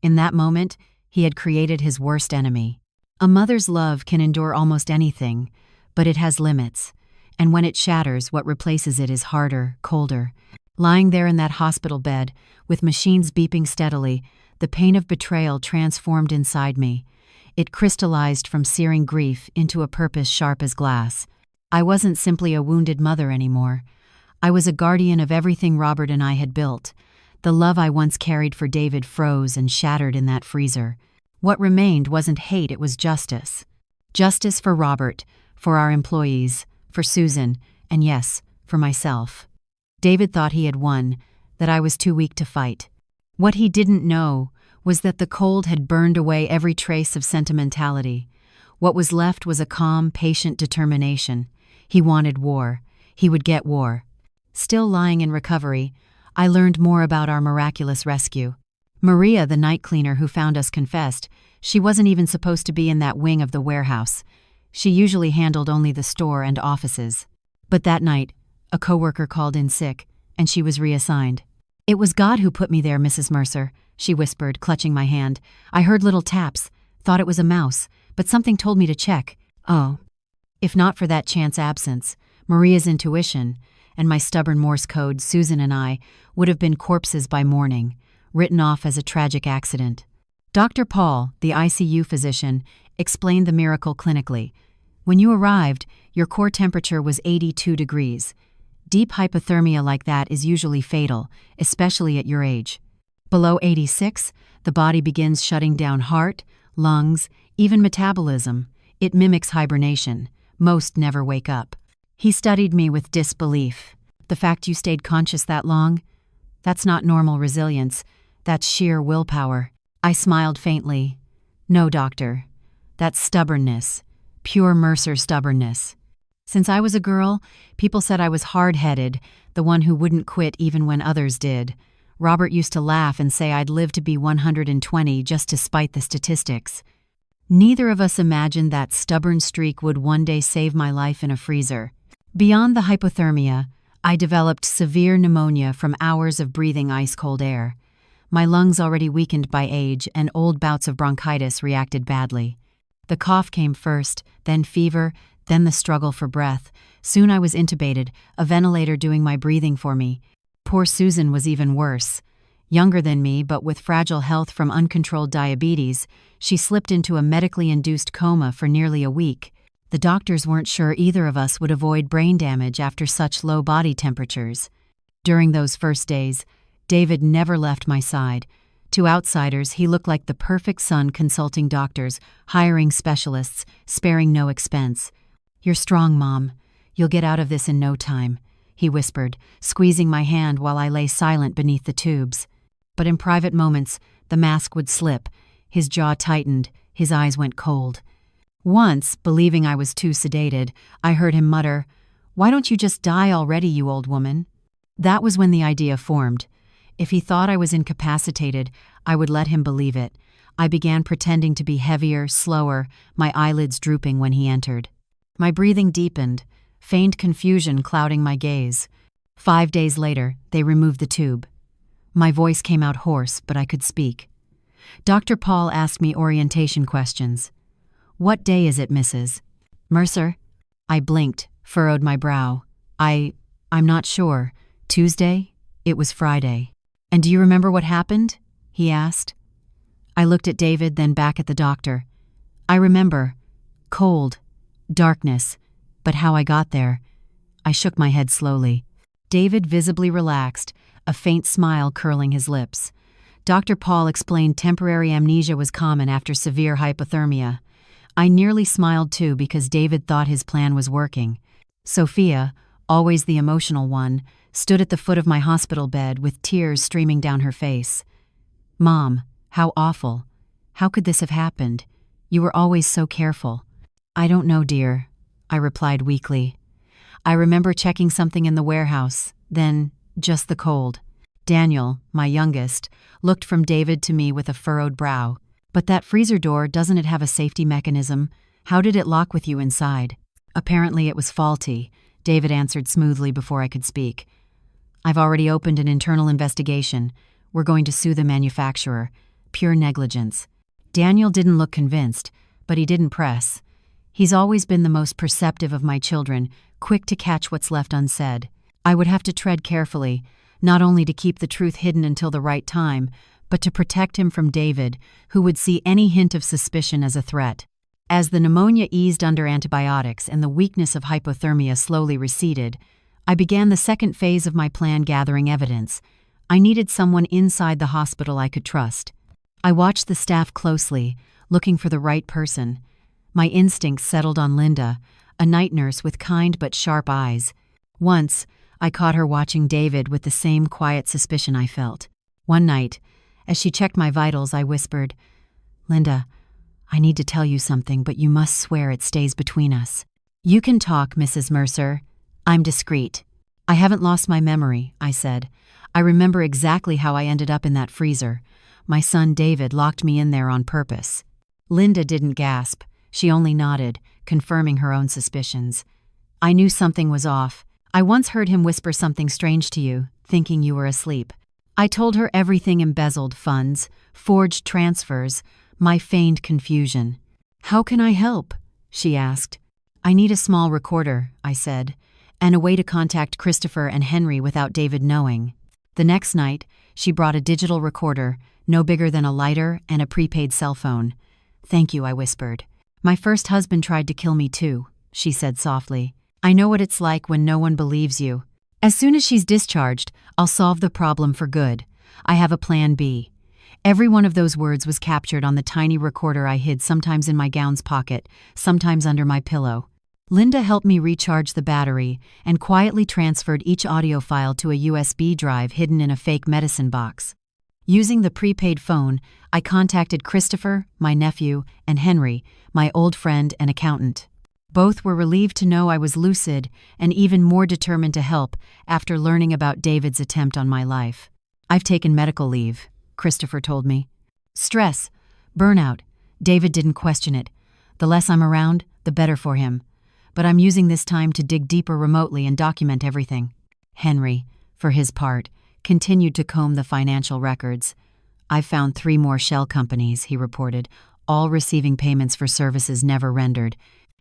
In that moment, he had created his worst enemy. A mother's love can endure almost anything, but it has limits. And when it shatters, what replaces it is harder, colder. Lying there in that hospital bed, with machines beeping steadily, the pain of betrayal transformed inside me. It crystallized from searing grief into a purpose sharp as glass. I wasn't simply a wounded mother anymore. I was a guardian of everything Robert and I had built. The love I once carried for David froze and shattered in that freezer. What remained wasn't hate, it was justice. Justice for Robert, for our employees, for Susan, and yes, for myself. David thought he had won, that I was too weak to fight. What he didn't know was that the cold had burned away every trace of sentimentality. What was left was a calm, patient determination. He wanted war. He would get war. Still lying in recovery, I learned more about our miraculous rescue. Maria, the night cleaner who found us, confessed she wasn't even supposed to be in that wing of the warehouse. She usually handled only the store and offices. But that night, a coworker called in sick, and she was reassigned. "It was God who put me there, Mrs. Mercer," she whispered, clutching my hand. "I heard little taps, thought it was a mouse, but something told me to check." Oh. If not for that chance absence, Maria's intuition, and my stubborn Morse code, Susan and I would have been corpses by morning, written off as a tragic accident. Dr. Paul, the ICU physician, explained the miracle clinically. When you arrived, your core temperature was 82 degrees. Deep hypothermia like that is usually fatal, especially at your age. Below 86, the body begins shutting down heart, lungs, even metabolism. It mimics hibernation. Most never wake up. He studied me with disbelief. "The fact you stayed conscious that long? That's not normal resilience. That's sheer willpower." I smiled faintly. "No, doctor. That's stubbornness. Pure Mercer stubbornness. Since I was a girl, people said I was hard-headed, the one who wouldn't quit even when others did. Robert used to laugh and say I'd live to be 120 just to spite the statistics. Neither of us imagined that stubborn streak would one day save my life in a freezer. Beyond the hypothermia, I developed severe pneumonia from hours of breathing ice-cold air. My lungs, already weakened by age and old bouts of bronchitis, reacted badly. The cough came first, then fever, then the struggle for breath. Soon I was intubated, a ventilator doing my breathing for me. Poor Susan was even worse. Younger than me, but with fragile health from uncontrolled diabetes, she slipped into a medically induced coma for nearly a week. The doctors weren't sure either of us would avoid brain damage after such low body temperatures. During those first days, David never left my side. To outsiders, he looked like the perfect son, consulting doctors, hiring specialists, sparing no expense. "You're strong, Mom. You'll get out of this in no time," he whispered, squeezing my hand while I lay silent beneath the tubes. But in private moments, the mask would slip. His jaw tightened, his eyes went cold. Once, believing I was too sedated, I heard him mutter, "Why don't you just die already, you old woman?" That was when the idea formed. If he thought I was incapacitated, I would let him believe it. I began pretending to be heavier, slower, my eyelids drooping when he entered. My breathing deepened, feigned confusion clouding my gaze. 5 days later, they removed the tube. My voice came out hoarse, but I could speak. Dr. Paul asked me orientation questions. "What day is it, Mrs. Mercer?" I blinked, furrowed my brow. I'm not sure. Tuesday? It was Friday. "And do you remember what happened?" he asked. I looked at David, then back at the doctor. I remember. Cold. Darkness. But how I got there. I shook my head slowly. David visibly relaxed, a faint smile curling his lips. Dr. Paul explained temporary amnesia was common after severe hypothermia. I nearly smiled too because David thought his plan was working. Sophia, always the emotional one, stood at the foot of my hospital bed with tears streaming down her face. "Mom, how awful. How could this have happened? You were always so careful." "I don't know, dear," I replied weakly. "I remember checking something in the warehouse, then just the cold." Daniel, my youngest, looked from David to me with a furrowed brow. "But that freezer door, doesn't it have a safety mechanism? How did it lock with you inside?" "Apparently it was faulty," David answered smoothly before I could speak. "I've already opened an internal investigation. We're going to sue the manufacturer. Pure negligence." Daniel didn't look convinced, but he didn't press. He's always been the most perceptive of my children, quick to catch what's left unsaid. I would have to tread carefully, not only to keep the truth hidden until the right time, but to protect him from David, who would see any hint of suspicion as a threat. As the pneumonia eased under antibiotics and the weakness of hypothermia slowly receded, I began the second phase of my plan, gathering evidence. I needed someone inside the hospital I could trust. I watched the staff closely, looking for the right person. My instincts settled on Linda, a night nurse with kind but sharp eyes. Once, I caught her watching David with the same quiet suspicion I felt. One night, as she checked my vitals, I whispered, "Linda, I need to tell you something, but you must swear it stays between us. You can talk, Mrs. Mercer. I'm discreet. I haven't lost my memory, I said. I remember exactly how I ended up in that freezer. My son David locked me in there on purpose. Linda didn't gasp. She only nodded, confirming her own suspicions. I knew something was off. I once heard him whisper something strange to you, thinking you were asleep. I told her everything: embezzled funds, forged transfers, my feigned confusion. How can I help? She asked. I need a small recorder, I said, and a way to contact Christopher and Henry without David knowing. The next night, she brought a digital recorder, no bigger than a lighter and a prepaid cell phone. Thank you, I whispered. My first husband tried to kill me too, she said softly. I know what it's like when no one believes you. As soon as she's discharged, I'll solve the problem for good. I have a plan B. Every one of those words was captured on the tiny recorder I hid sometimes in my gown's pocket, sometimes under my pillow. Linda helped me recharge the battery and quietly transferred each audio file to a USB drive hidden in a fake medicine box. Using the prepaid phone, I contacted Christopher, my nephew, and Henry, my old friend and accountant. Both were relieved to know I was lucid and even more determined to help after learning about David's attempt on my life. I've taken medical leave, Christopher told me. Stress, burnout. David didn't question it. The less I'm around, the better for him. But I'm using this time to dig deeper remotely and document everything. Henry, for his part, continued to comb the financial records. I've found 3 more shell companies, he reported, all receiving payments for services never rendered.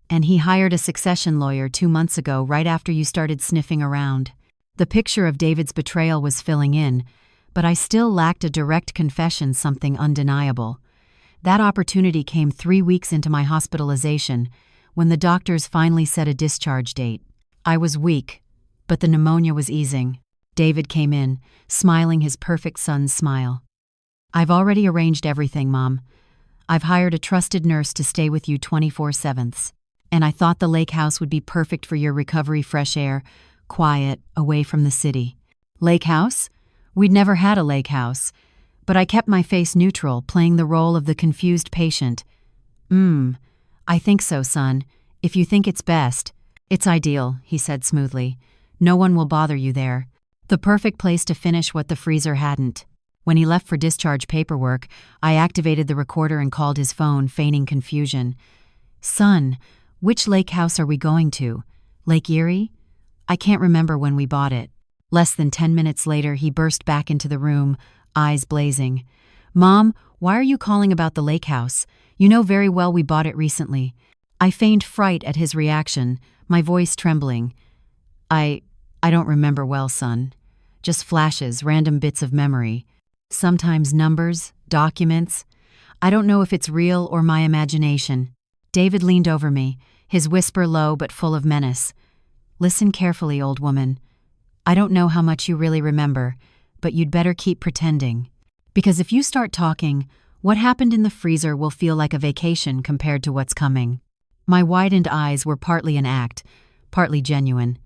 And he hired a succession lawyer 2 months ago, right after you started sniffing around. The picture of David's betrayal was filling in, but I still lacked a direct confession, something undeniable. That opportunity came 3 weeks into my hospitalization, when the doctors finally set a discharge date. I was weak, but the pneumonia was easing. David came in, smiling his perfect son's smile. I've already arranged everything, Mom. I've hired a trusted nurse to stay with you 24/7. And I thought the lake house would be perfect for your recovery, fresh air, quiet, away from the city. Lake house? We'd never had a lake house, but I kept my face neutral, playing the role of the confused patient. I think so, son. If you think it's best. It's ideal, he said smoothly. No one will bother you there. The perfect place to finish what the freezer hadn't. When he left for discharge paperwork, I activated the recorder and called his phone, feigning confusion. Son, which lake house are we going to? Lake Erie? I can't remember when we bought it. Less than 10 minutes later, he burst back into the room, eyes blazing. Mom, why are you calling about the lake house? You know very well we bought it recently. I feigned fright at his reaction, my voice trembling. I don't remember well, son. Just flashes, random bits of memory. Sometimes numbers, documents. I don't know if it's real or my imagination. David leaned over me, his whisper low but full of menace. Listen carefully, old woman. I don't know how much you really remember, but you'd better keep pretending. Because if you start talking, what happened in the freezer will feel like a vacation compared to what's coming. My widened eyes were partly an act, partly genuine.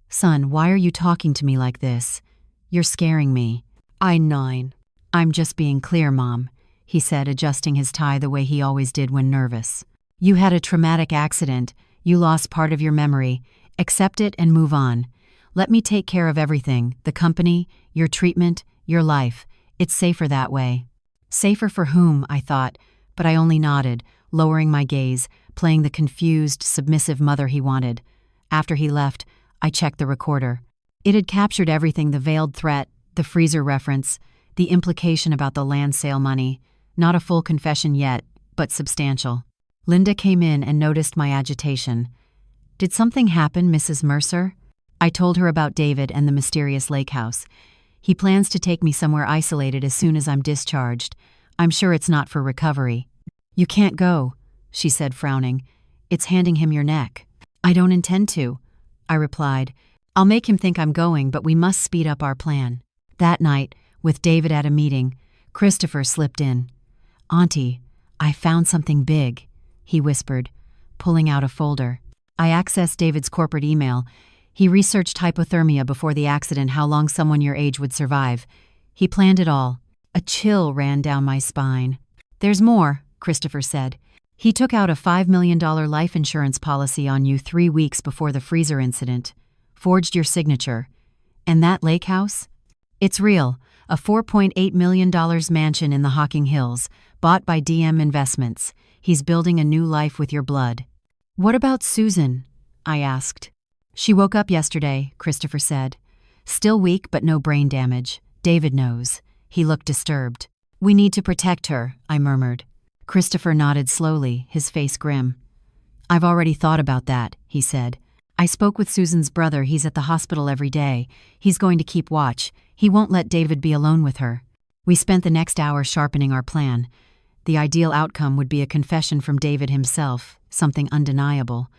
Son, why are you talking to me like this? You're scaring me. I'm just being clear, Mom, he said, adjusting his tie the way he always did when nervous. You had a traumatic accident. You lost part of your memory. Accept it and move on. Let me take care of everything, the company, your treatment, your life. It's safer that way. Safer for whom, I thought, but I only nodded, lowering my gaze, playing the confused, submissive mother he wanted. After he left, I checked the recorder. It had captured everything: the veiled threat, the freezer reference, the implication about the land sale money. Not a full confession yet, but substantial. Linda came in and noticed my agitation. Did something happen, Mrs. Mercer? I told her about David and the mysterious lake house. He plans to take me somewhere isolated as soon as I'm discharged. I'm sure it's not for recovery. You can't go, she said, frowning. It's handing him your neck. I don't intend to, I replied. I'll make him think I'm going, but we must speed up our plan. That night, with David at a meeting, Christopher slipped in. Auntie, I found something big, he whispered, pulling out a folder. I accessed David's corporate email. He researched hypothermia before the accident, how long someone your age would survive. He planned it all. A chill ran down my spine. There's more, Christopher said. He took out a $5 million life insurance policy on you 3 weeks before the freezer incident, forged your signature. And that lake house? It's real, a $4.8 million mansion in the Hocking Hills, bought by DM Investments. He's building a new life with your blood. What about Susan? I asked. She woke up yesterday, Christopher said. Still weak but no brain damage. David knows. He looked disturbed. We need to protect her, I murmured. Christopher nodded slowly, his face grim. I've already thought about that, he said. I spoke with Susan's brother. He's at the hospital every day. He's going to keep watch. He won't let David be alone with her. We spent the next hour sharpening our plan. The ideal outcome would be a confession from David himself, something undeniable.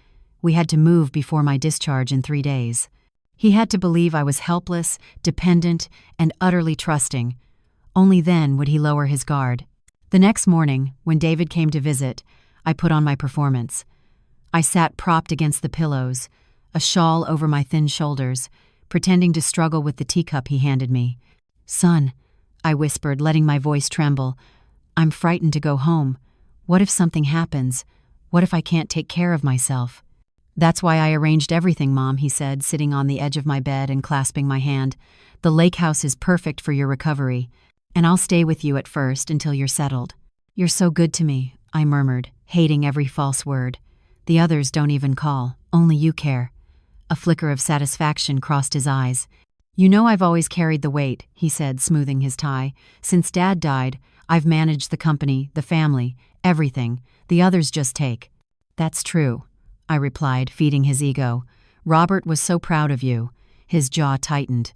We had to move before my discharge in 3 days. He had to believe I was helpless, dependent, and utterly trusting. Only then would he lower his guard. The next morning, when David came to visit, I put on my performance. I sat propped against the pillows, a shawl over my thin shoulders, pretending to struggle with the teacup he handed me. Son, I whispered, letting my voice tremble, I'm frightened to go home. What if something happens? What if I can't take care of myself? That's why I arranged everything, Mom, he said, sitting on the edge of my bed and clasping my hand. The lake house is perfect for your recovery, and I'll stay with you at first until you're settled. You're so good to me, I murmured, hating every false word. The others don't even call, only you care. A flicker of satisfaction crossed his eyes. You know I've always carried the weight, he said, smoothing his tie. Since Dad died, I've managed the company, the family, everything. The others just take. That's true, I replied, feeding his ego. Robert was so proud of you. His jaw tightened.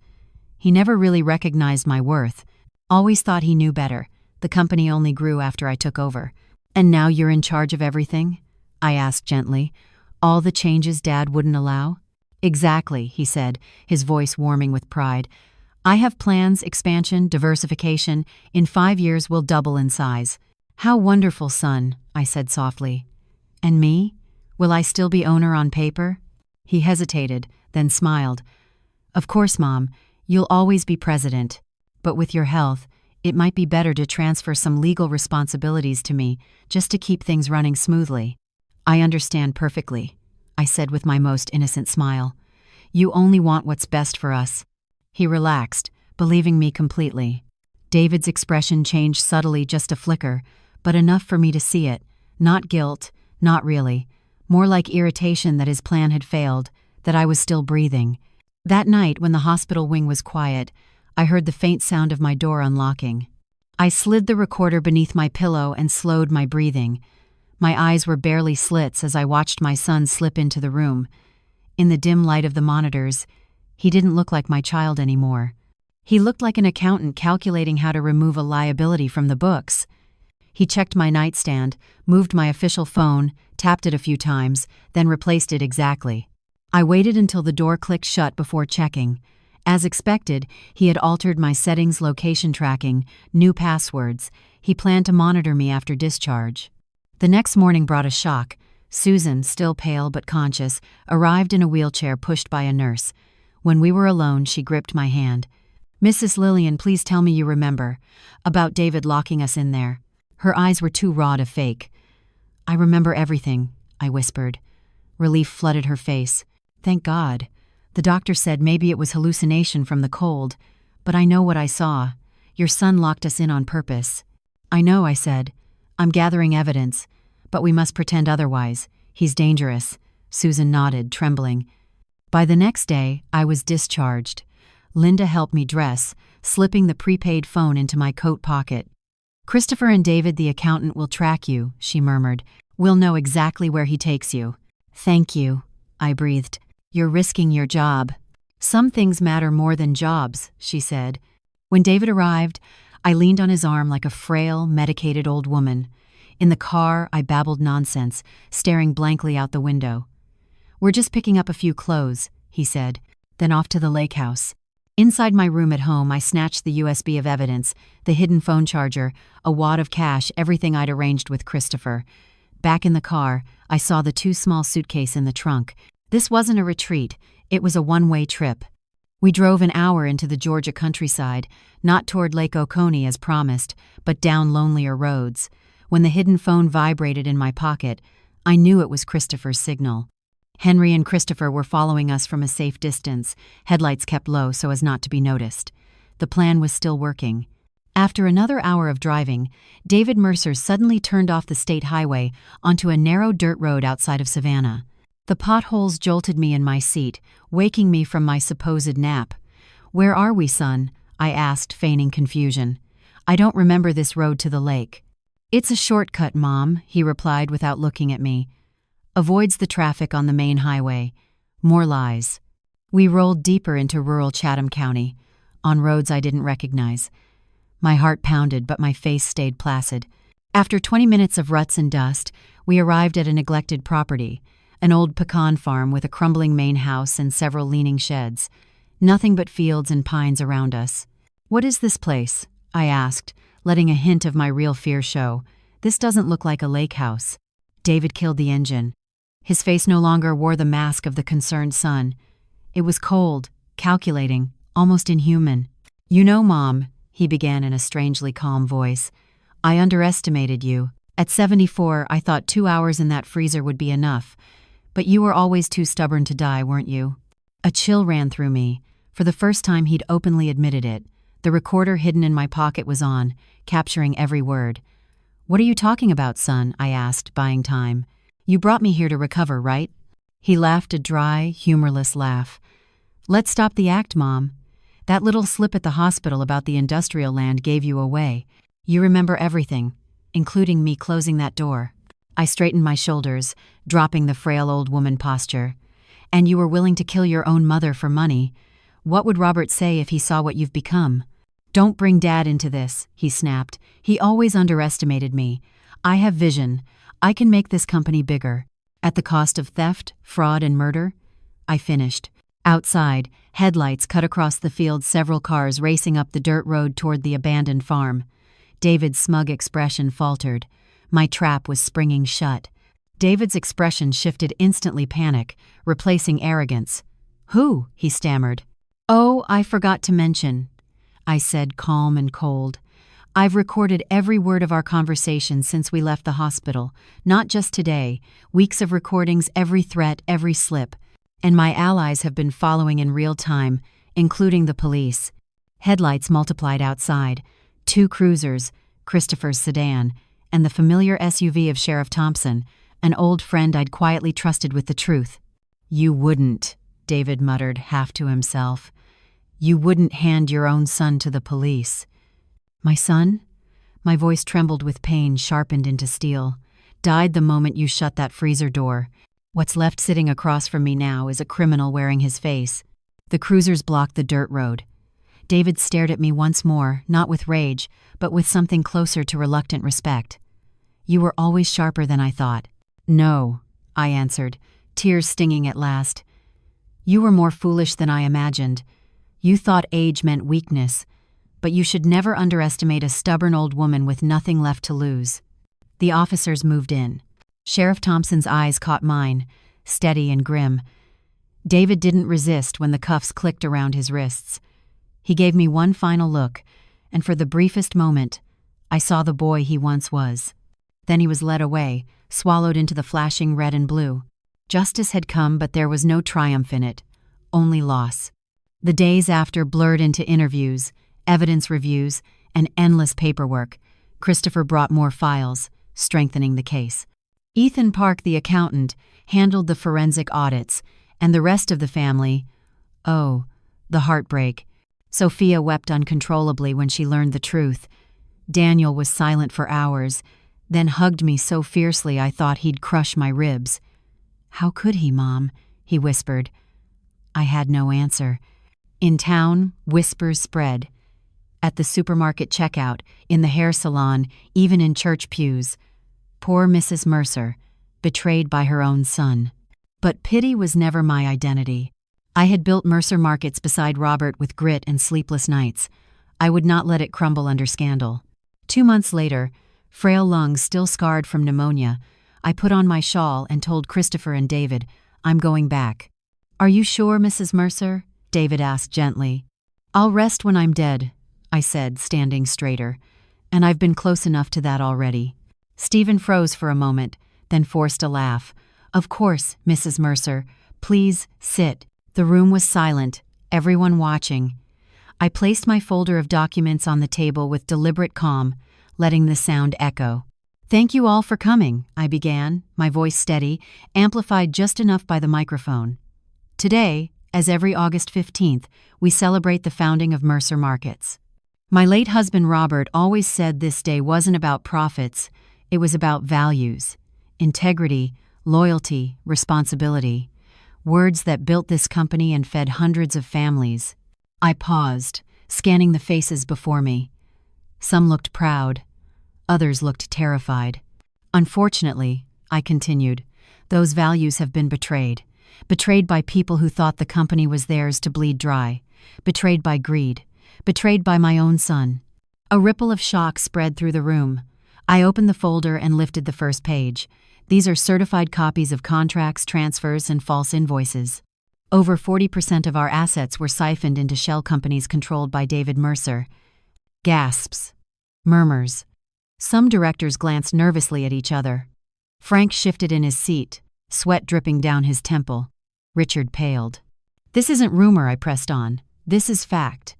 He never really recognized my worth. Always thought he knew better. The company only grew after I took over. And now you're in charge of everything? I asked gently. All the changes Dad wouldn't allow? Exactly, he said, his voice warming with pride. I have plans, expansion, diversification. In 5 years we'll double in size. How wonderful, son, I said softly. And me? Will I still be owner on paper? He hesitated, then smiled. Of course, Mom, you'll always be president. But with your health, it might be better to transfer some legal responsibilities to me, just to keep things running smoothly. I understand perfectly, I said with my most innocent smile. You only want what's best for us. He relaxed, believing me completely. David's expression changed subtly, just a flicker, but enough for me to see it. Not guilt, not really. More like irritation that his plan had failed, that I was still breathing. That night, when the hospital wing was quiet, I heard the faint sound of my door unlocking. I slid the recorder beneath my pillow and slowed my breathing. My eyes were barely slits as I watched my son slip into the room. In the dim light of the monitors, he didn't look like my child anymore. He looked like an accountant calculating how to remove a liability from the books. He checked my nightstand, moved my official phone, tapped it a few times, then replaced it exactly. I waited until the door clicked shut before checking. As expected, he had altered my settings, location tracking, new passwords. He planned to monitor me after discharge. The next morning brought a shock. Susan, still pale but conscious, arrived in a wheelchair pushed by a nurse. When we were alone, she gripped my hand. Mrs. Lillian, please tell me you remember. About David locking us in there. Her eyes were too raw to fake. I remember everything, I whispered. Relief flooded her face. Thank God. The doctor said maybe it was hallucination from the cold, but I know what I saw. Your son locked us in on purpose. I know, I said. I'm gathering evidence, but we must pretend otherwise. He's dangerous. Susan nodded, trembling. By the next day, I was discharged. Linda helped me dress, slipping the prepaid phone into my coat pocket. Christopher and David, the accountant, will track you, she murmured. We'll know exactly where he takes you. Thank you, I breathed. You're risking your job. Some things matter more than jobs, she said. When David arrived, I leaned on his arm like a frail, medicated old woman. In the car, I babbled nonsense, staring blankly out the window. We're just picking up a few clothes, he said, then off to the lake house. Inside my room at home, I snatched the USB of evidence, the hidden phone charger, a wad of cash, everything I'd arranged with Christopher. Back in the car, I saw the 2 small suitcases in the trunk. This wasn't a retreat, it was a one-way trip. We drove an hour into the Georgia countryside, not toward Lake Oconee as promised, but down lonelier roads. When the hidden phone vibrated in my pocket, I knew it was Christopher's signal. Henry and Christopher were following us from a safe distance, headlights kept low so as not to be noticed. The plan was still working. After another hour of driving, David Mercer suddenly turned off the state highway onto a narrow dirt road outside of Savannah. The potholes jolted me in my seat, waking me from my supposed nap. "Where are we, son?" I asked, feigning confusion. "I don't remember this road to the lake." "It's a shortcut, Mom," he replied without looking at me. "Avoids the traffic on the main highway." More lies. We rolled deeper into rural Chatham County, on roads I didn't recognize. My heart pounded, but my face stayed placid. After 20 minutes of ruts and dust, we arrived at a neglected property, an old pecan farm with a crumbling main house and several leaning sheds. Nothing but fields and pines around us. "What is this place?" I asked, letting a hint of my real fear show. "This doesn't look like a lake house." David killed the engine. His face no longer wore the mask of the concerned son. It was cold, calculating, almost inhuman. "You know, Mom," he began in a strangely calm voice, "I underestimated you. At 74, I thought 2 hours in that freezer would be enough. But you were always too stubborn to die, weren't you?" A chill ran through me. For the first time, he'd openly admitted it. The recorder hidden in my pocket was on, capturing every word. "What are you talking about, son?" I asked, buying time. "You brought me here to recover, right?" He laughed a dry, humorless laugh. "Let's stop the act, Mom. That little slip at the hospital about the industrial land gave you away. You remember everything, including me closing that door." I straightened my shoulders, dropping the frail old woman posture. "And you were willing to kill your own mother for money. What would Robert say if he saw what you've become?" "Don't bring Dad into this," he snapped. "He always underestimated me. I have vision. I can make this company bigger. At the cost of theft, fraud, and murder." I finished. Outside, headlights cut across the field, several cars racing up the dirt road toward the abandoned farm. David's smug expression faltered. My trap was springing shut. David's expression shifted instantly, panic, replacing arrogance. "Who?" he stammered. "Oh, I forgot to mention," I said, calm and cold. "I've recorded every word of our conversation since we left the hospital, not just today, weeks of recordings, every threat, every slip. And my allies have been following in real time, including the police." Headlights multiplied outside. 2 cruisers, Christopher's sedan, and the familiar SUV of Sheriff Thompson, an old friend I'd quietly trusted with the truth. "You wouldn't," David muttered, half to himself. "You wouldn't hand your own son to the police." "My son?" My voice trembled with pain, sharpened into steel. "Died the moment you shut that freezer door. What's left sitting across from me now is a criminal wearing his face." The cruisers blocked the dirt road. David stared at me once more, not with rage, but with something closer to reluctant respect. "You were always sharper than I thought." "No," I answered, tears stinging at last. "You were more foolish than I imagined. You thought age meant weakness, but you should never underestimate a stubborn old woman with nothing left to lose." The officers moved in. Sheriff Thompson's eyes caught mine, steady and grim. David didn't resist when the cuffs clicked around his wrists. He gave me one final look, and for the briefest moment, I saw the boy he once was. Then he was led away, swallowed into the flashing red and blue. Justice had come, but there was no triumph in it, only loss. The days after blurred into interviews, evidence reviews, and endless paperwork. Christopher brought more files, strengthening the case. Ethan Park, the accountant, handled the forensic audits, and the rest of the family— oh, the heartbreak. Sophia wept uncontrollably when she learned the truth. Daniel was silent for hours, then hugged me so fiercely I thought he'd crush my ribs. "How could he, Mom?" he whispered. I had no answer. In town, whispers spread. At the supermarket checkout, in the hair salon, even in church pews. Poor Mrs. Mercer, betrayed by her own son. But pity was never my identity. I had built Mercer Markets beside Robert with grit and sleepless nights. I would not let it crumble under scandal. 2 months later, frail lungs still scarred from pneumonia, I put on my shawl and told Christopher and David, "I'm going back." "Are you sure, Mrs. Mercer?" David asked gently. "I'll rest when I'm dead," I said, standing straighter. "And I've been close enough to that already." Stephen froze for a moment, then forced a laugh. "Of course, Mrs. Mercer. Please, sit." The room was silent, everyone watching. I placed my folder of documents on the table with deliberate calm, letting the sound echo. "Thank you all for coming," I began, my voice steady, amplified just enough by the microphone. "Today, as every August 15th, we celebrate the founding of Mercer Markets. My late husband Robert always said this day wasn't about profits, it was about values, integrity, loyalty, responsibility, words that built this company and fed hundreds of families." I paused, scanning the faces before me. Some looked proud, others looked terrified. "Unfortunately," I continued, "those values have been betrayed. Betrayed by people who thought the company was theirs to bleed dry. Betrayed by greed. Betrayed by my own son." A ripple of shock spread through the room. I opened the folder and lifted the first page. These are certified copies of contracts, transfers, and false invoices. Over 40% of our assets were siphoned into shell companies controlled by David Mercer. Gasps. Murmurs. Some directors glanced nervously at each other. Frank shifted in his seat, sweat dripping down his temple. Richard paled. "This isn't rumor," I pressed on. "This is fact.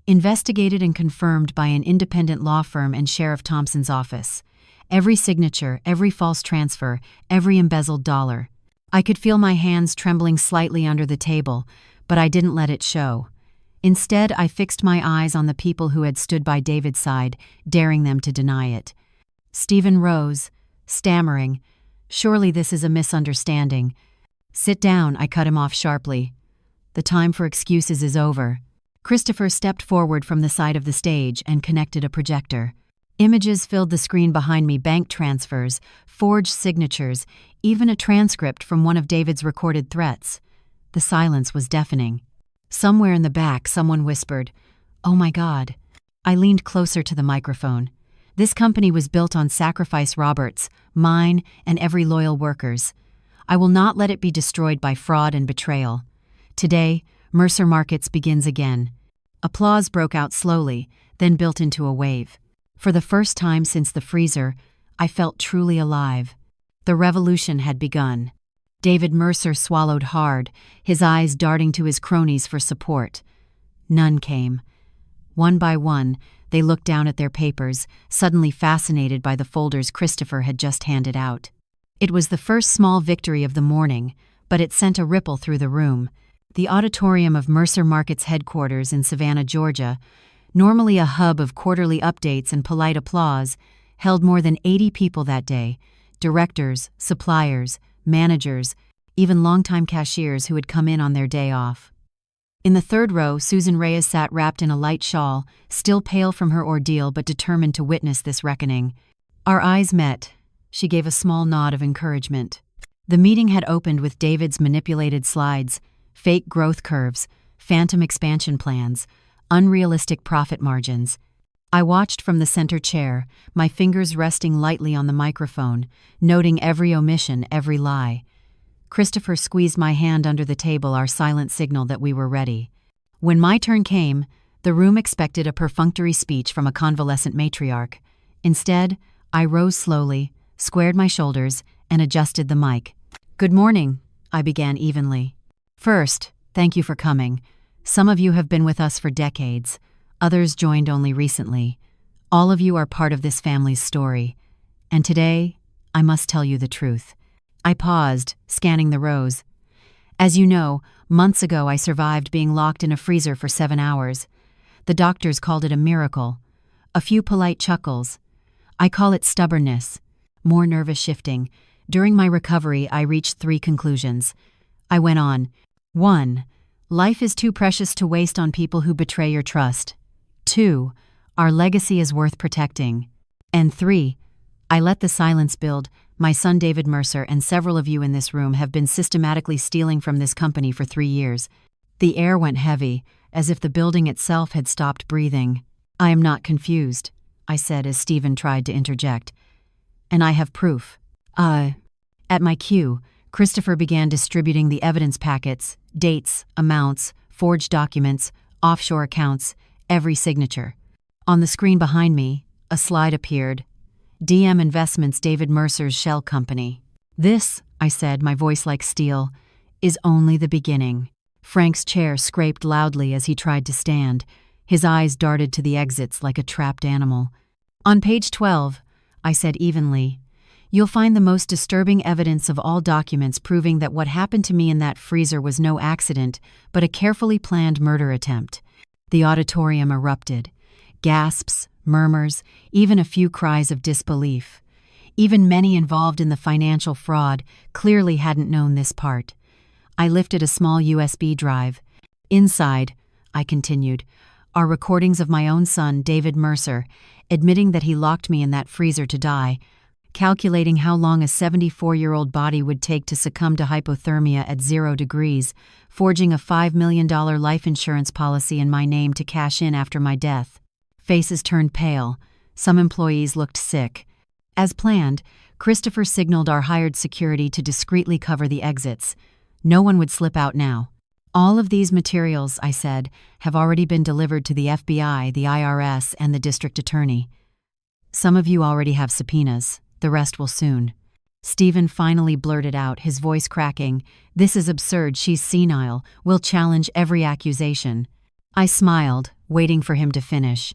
Investigated and confirmed by an independent law firm and Sheriff Thompson's office. Every signature, every false transfer, every embezzled dollar." I could feel my hands trembling slightly under the table, but I didn't let it show. Instead, I fixed my eyes on the people who had stood by David's side, daring them to deny it. Stephen rose, stammering, "Surely this is a misunderstanding." "Sit down," I cut him off sharply. "The time for excuses is over." Christopher stepped forward from the side of the stage and connected a projector. Images filled the screen behind me: bank transfers, forged signatures, even a transcript from one of David's recorded threats. The silence was deafening. Somewhere in the back, someone whispered, "Oh my God." I leaned closer to the microphone. This company was built on sacrifice, Robert's, mine, and every loyal worker's. I will not let it be destroyed by fraud and betrayal. Today, Mercer Markets begins again. Applause broke out slowly, then built into a wave. For the first time since the freezer, I felt truly alive. The revolution had begun. David Mercer swallowed hard, his eyes darting to his cronies for support. None came. One by one, they looked down at their papers, suddenly fascinated by the folders Christopher had just handed out. It was the first small victory of the morning, but it sent a ripple through the room. The auditorium of Mercer Markets headquarters in Savannah, Georgia, normally a hub of quarterly updates and polite applause, held more than 80 people that day: directors, suppliers, managers, even longtime cashiers who had come in on their day off. In the third row, Susan Reyes sat wrapped in a light shawl, still pale from her ordeal but determined to witness this reckoning. Our eyes met. She gave a small nod of encouragement. The meeting had opened with David's manipulated slides, fake growth curves, phantom expansion plans, unrealistic profit margins. I watched from the center chair, my fingers resting lightly on the microphone, noting every omission, every lie. Christopher squeezed my hand under the table, our silent signal that we were ready. When my turn came, the room expected a perfunctory speech from a convalescent matriarch. Instead, I rose slowly, squared my shoulders, and adjusted the mic. "Good morning," I began evenly. "First, thank you for coming. Some of you have been with us for decades. Others joined only recently. All of you are part of this family's story. And today, I must tell you the truth." I paused, scanning the rows. "As you know, months ago I survived being locked in a freezer for 7 hours. The doctors called it a miracle. A few polite chuckles. I call it stubbornness. More nervous shifting. During my recovery, I reached 3 conclusions. I went on. 1. Life is too precious to waste on people who betray your trust. 2. Our legacy is worth protecting. And 3. I let the silence build. My son David Mercer and several of you in this room have been systematically stealing from this company for 3 years. The air went heavy, as if the building itself had stopped breathing. "I am not confused," I said as Stephen tried to interject. "And I have proof." At my cue, Christopher began distributing the evidence packets, dates, amounts, forged documents, offshore accounts, every signature. On the screen behind me, a slide appeared. DM Investments, David Mercer's shell company. This, I said, my voice like steel, is only the beginning. Frank's chair scraped loudly as he tried to stand. His eyes darted to the exits like a trapped animal. On page 12, I said evenly, you'll find the most disturbing evidence of all documents proving that what happened to me in that freezer was no accident, but a carefully planned murder attempt. The auditorium erupted. Gasps, murmurs, even a few cries of disbelief. Even many involved in the financial fraud clearly hadn't known this part. I lifted a small USB drive. Inside, I continued, are recordings of my own son, David Mercer, admitting that he locked me in that freezer to die, calculating how long a 74-year-old body would take to succumb to hypothermia at 0 degrees, forging a $5 million life insurance policy in my name to cash in after my death. Faces turned pale. Some employees looked sick. As planned, Christopher signaled our hired security to discreetly cover the exits. No one would slip out now. All of these materials, I said, have already been delivered to the FBI, the IRS, and the district attorney. Some of you already have subpoenas. The rest will soon. Stephen finally blurted out, his voice cracking, "This is absurd. She's senile. We'll challenge every accusation." I smiled, waiting for him to finish.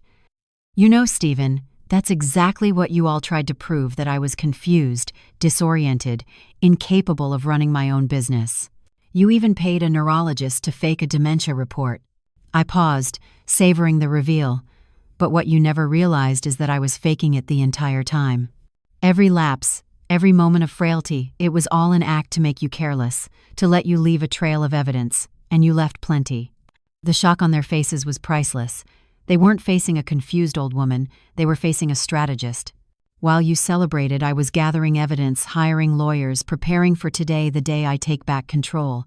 You know, Stephen, that's exactly what you all tried to prove, that I was confused, disoriented, incapable of running my own business. You even paid a neurologist to fake a dementia report. I paused, savoring the reveal. But what you never realized is that I was faking it the entire time. Every lapse, every moment of frailty, it was all an act to make you careless, to let you leave a trail of evidence, and you left plenty. The shock on their faces was priceless. They weren't facing a confused old woman, they were facing a strategist. While you celebrated, I was gathering evidence, hiring lawyers, preparing for today, the day I take back control.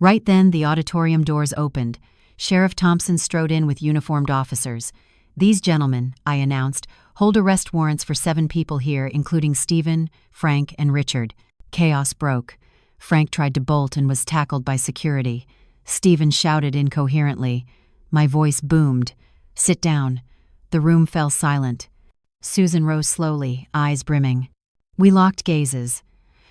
Right then, the auditorium doors opened. Sheriff Thompson strode in with uniformed officers. These gentlemen, I announced, hold arrest warrants for 7 people here, including Stephen, Frank, and Richard. Chaos broke. Frank tried to bolt and was tackled by security. Stephen shouted incoherently. My voice boomed. Sit down. The room fell silent. Susan rose slowly, eyes brimming. We locked gazes.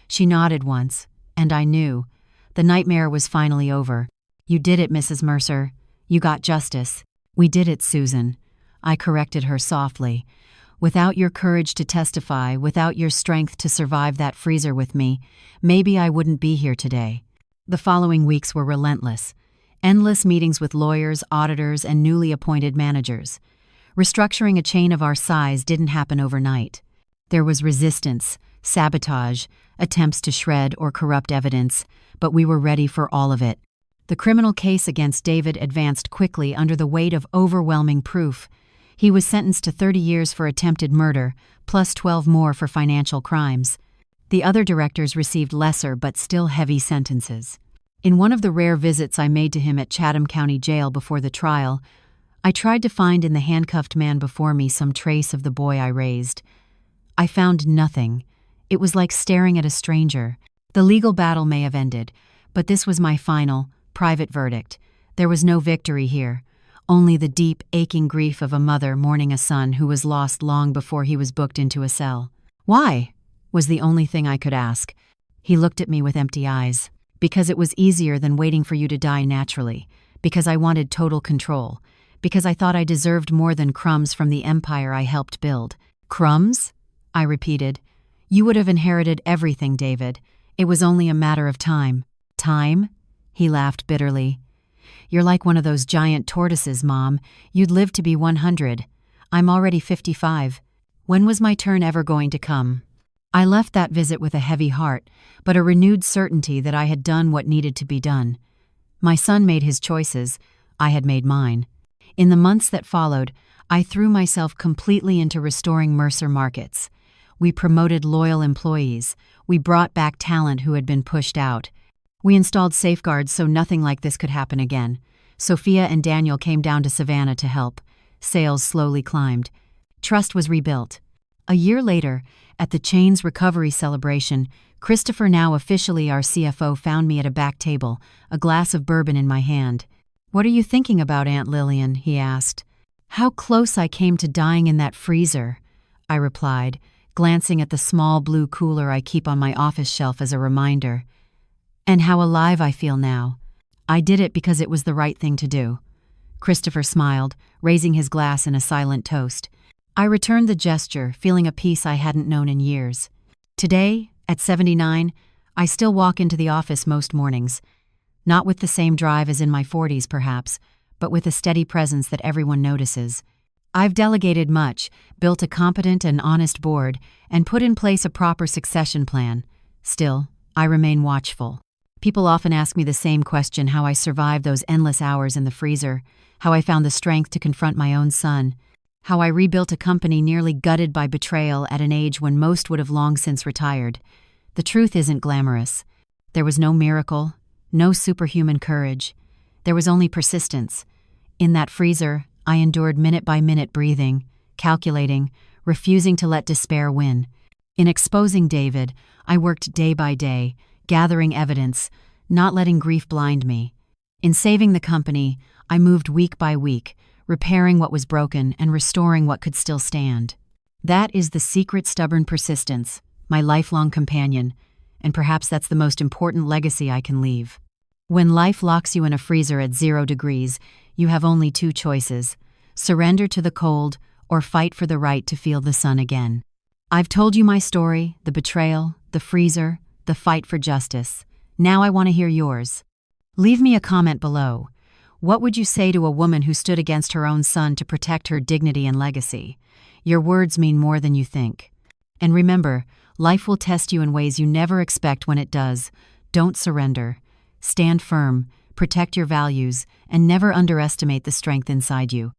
She nodded once, and I knew. The nightmare was finally over. You did it, Mrs. Mercer. You got justice. We did it, Susan. I corrected her softly. Without your courage to testify, without your strength to survive that freezer with me, maybe I wouldn't be here today. The following weeks were relentless. Endless meetings with lawyers, auditors, and newly appointed managers. Restructuring a chain of our size didn't happen overnight. There was resistance, sabotage, attempts to shred or corrupt evidence, but we were ready for all of it. The criminal case against David advanced quickly under the weight of overwhelming proof. He was sentenced to 30 years for attempted murder, plus 12 more for financial crimes. The other directors received lesser but still heavy sentences. In one of the rare visits I made to him at Chatham County Jail before the trial, I tried to find in the handcuffed man before me some trace of the boy I raised. I found nothing. It was like staring at a stranger. The legal battle may have ended, but this was my final, private verdict. There was no victory here, only the deep, aching grief of a mother mourning a son who was lost long before he was booked into a cell. Why? Was the only thing I could ask. He looked at me with empty eyes. Because it was easier than waiting for you to die naturally. Because I wanted total control. Because I thought I deserved more than crumbs from the empire I helped build. Crumbs? I repeated. You would have inherited everything, David. It was only a matter of time. Time? He laughed bitterly. You're like one of those giant tortoises, Mom. You'd live to be 100. I'm already 55. When was my turn ever going to come? I left that visit with a heavy heart, but a renewed certainty that I had done what needed to be done. My son made his choices. I had made mine. In the months that followed, I threw myself completely into restoring Mercer Markets. We promoted loyal employees. We brought back talent who had been pushed out. We installed safeguards so nothing like this could happen again. Sophia and Daniel came down to Savannah to help. Sales slowly climbed. Trust was rebuilt. A year later, at the chain's recovery celebration, Christopher, now officially our CFO, found me at a back table, a glass of bourbon in my hand. What are you thinking about, Aunt Lillian? He asked. How close I came to dying in that freezer, I replied, glancing at the small blue cooler I keep on my office shelf as a reminder. And how alive I feel now. I did it because it was the right thing to do. Christopher smiled, raising his glass in a silent toast. I returned the gesture, feeling a peace I hadn't known in years. Today, at 79, I still walk into the office most mornings. Not with the same drive as in my 40s, perhaps, but with a steady presence that everyone notices. I've delegated much, built a competent and honest board, and put in place a proper succession plan. Still, I remain watchful. People often ask me the same question: how I survived those endless hours in the freezer, how I found the strength to confront my own son, how I rebuilt a company nearly gutted by betrayal at an age when most would have long since retired. The truth isn't glamorous. There was no miracle, no superhuman courage. There was only persistence. In that freezer, I endured minute by minute breathing, calculating, refusing to let despair win. In exposing David, I worked day by day, gathering evidence, not letting grief blind me. In saving the company, I moved week by week, repairing what was broken and restoring what could still stand. That is the secret stubborn persistence, my lifelong companion, and perhaps that's the most important legacy I can leave. When life locks you in a freezer at 0 degrees, you have only 2 choices: surrender to the cold or fight for the right to feel the sun again. I've told you my story, the betrayal, the freezer, the fight for justice. Now I want to hear yours. Leave me a comment below. What would you say to a woman who stood against her own son to protect her dignity and legacy? Your words mean more than you think. And remember, life will test you in ways you never expect when it does. Don't surrender. Stand firm, protect your values, and never underestimate the strength inside you.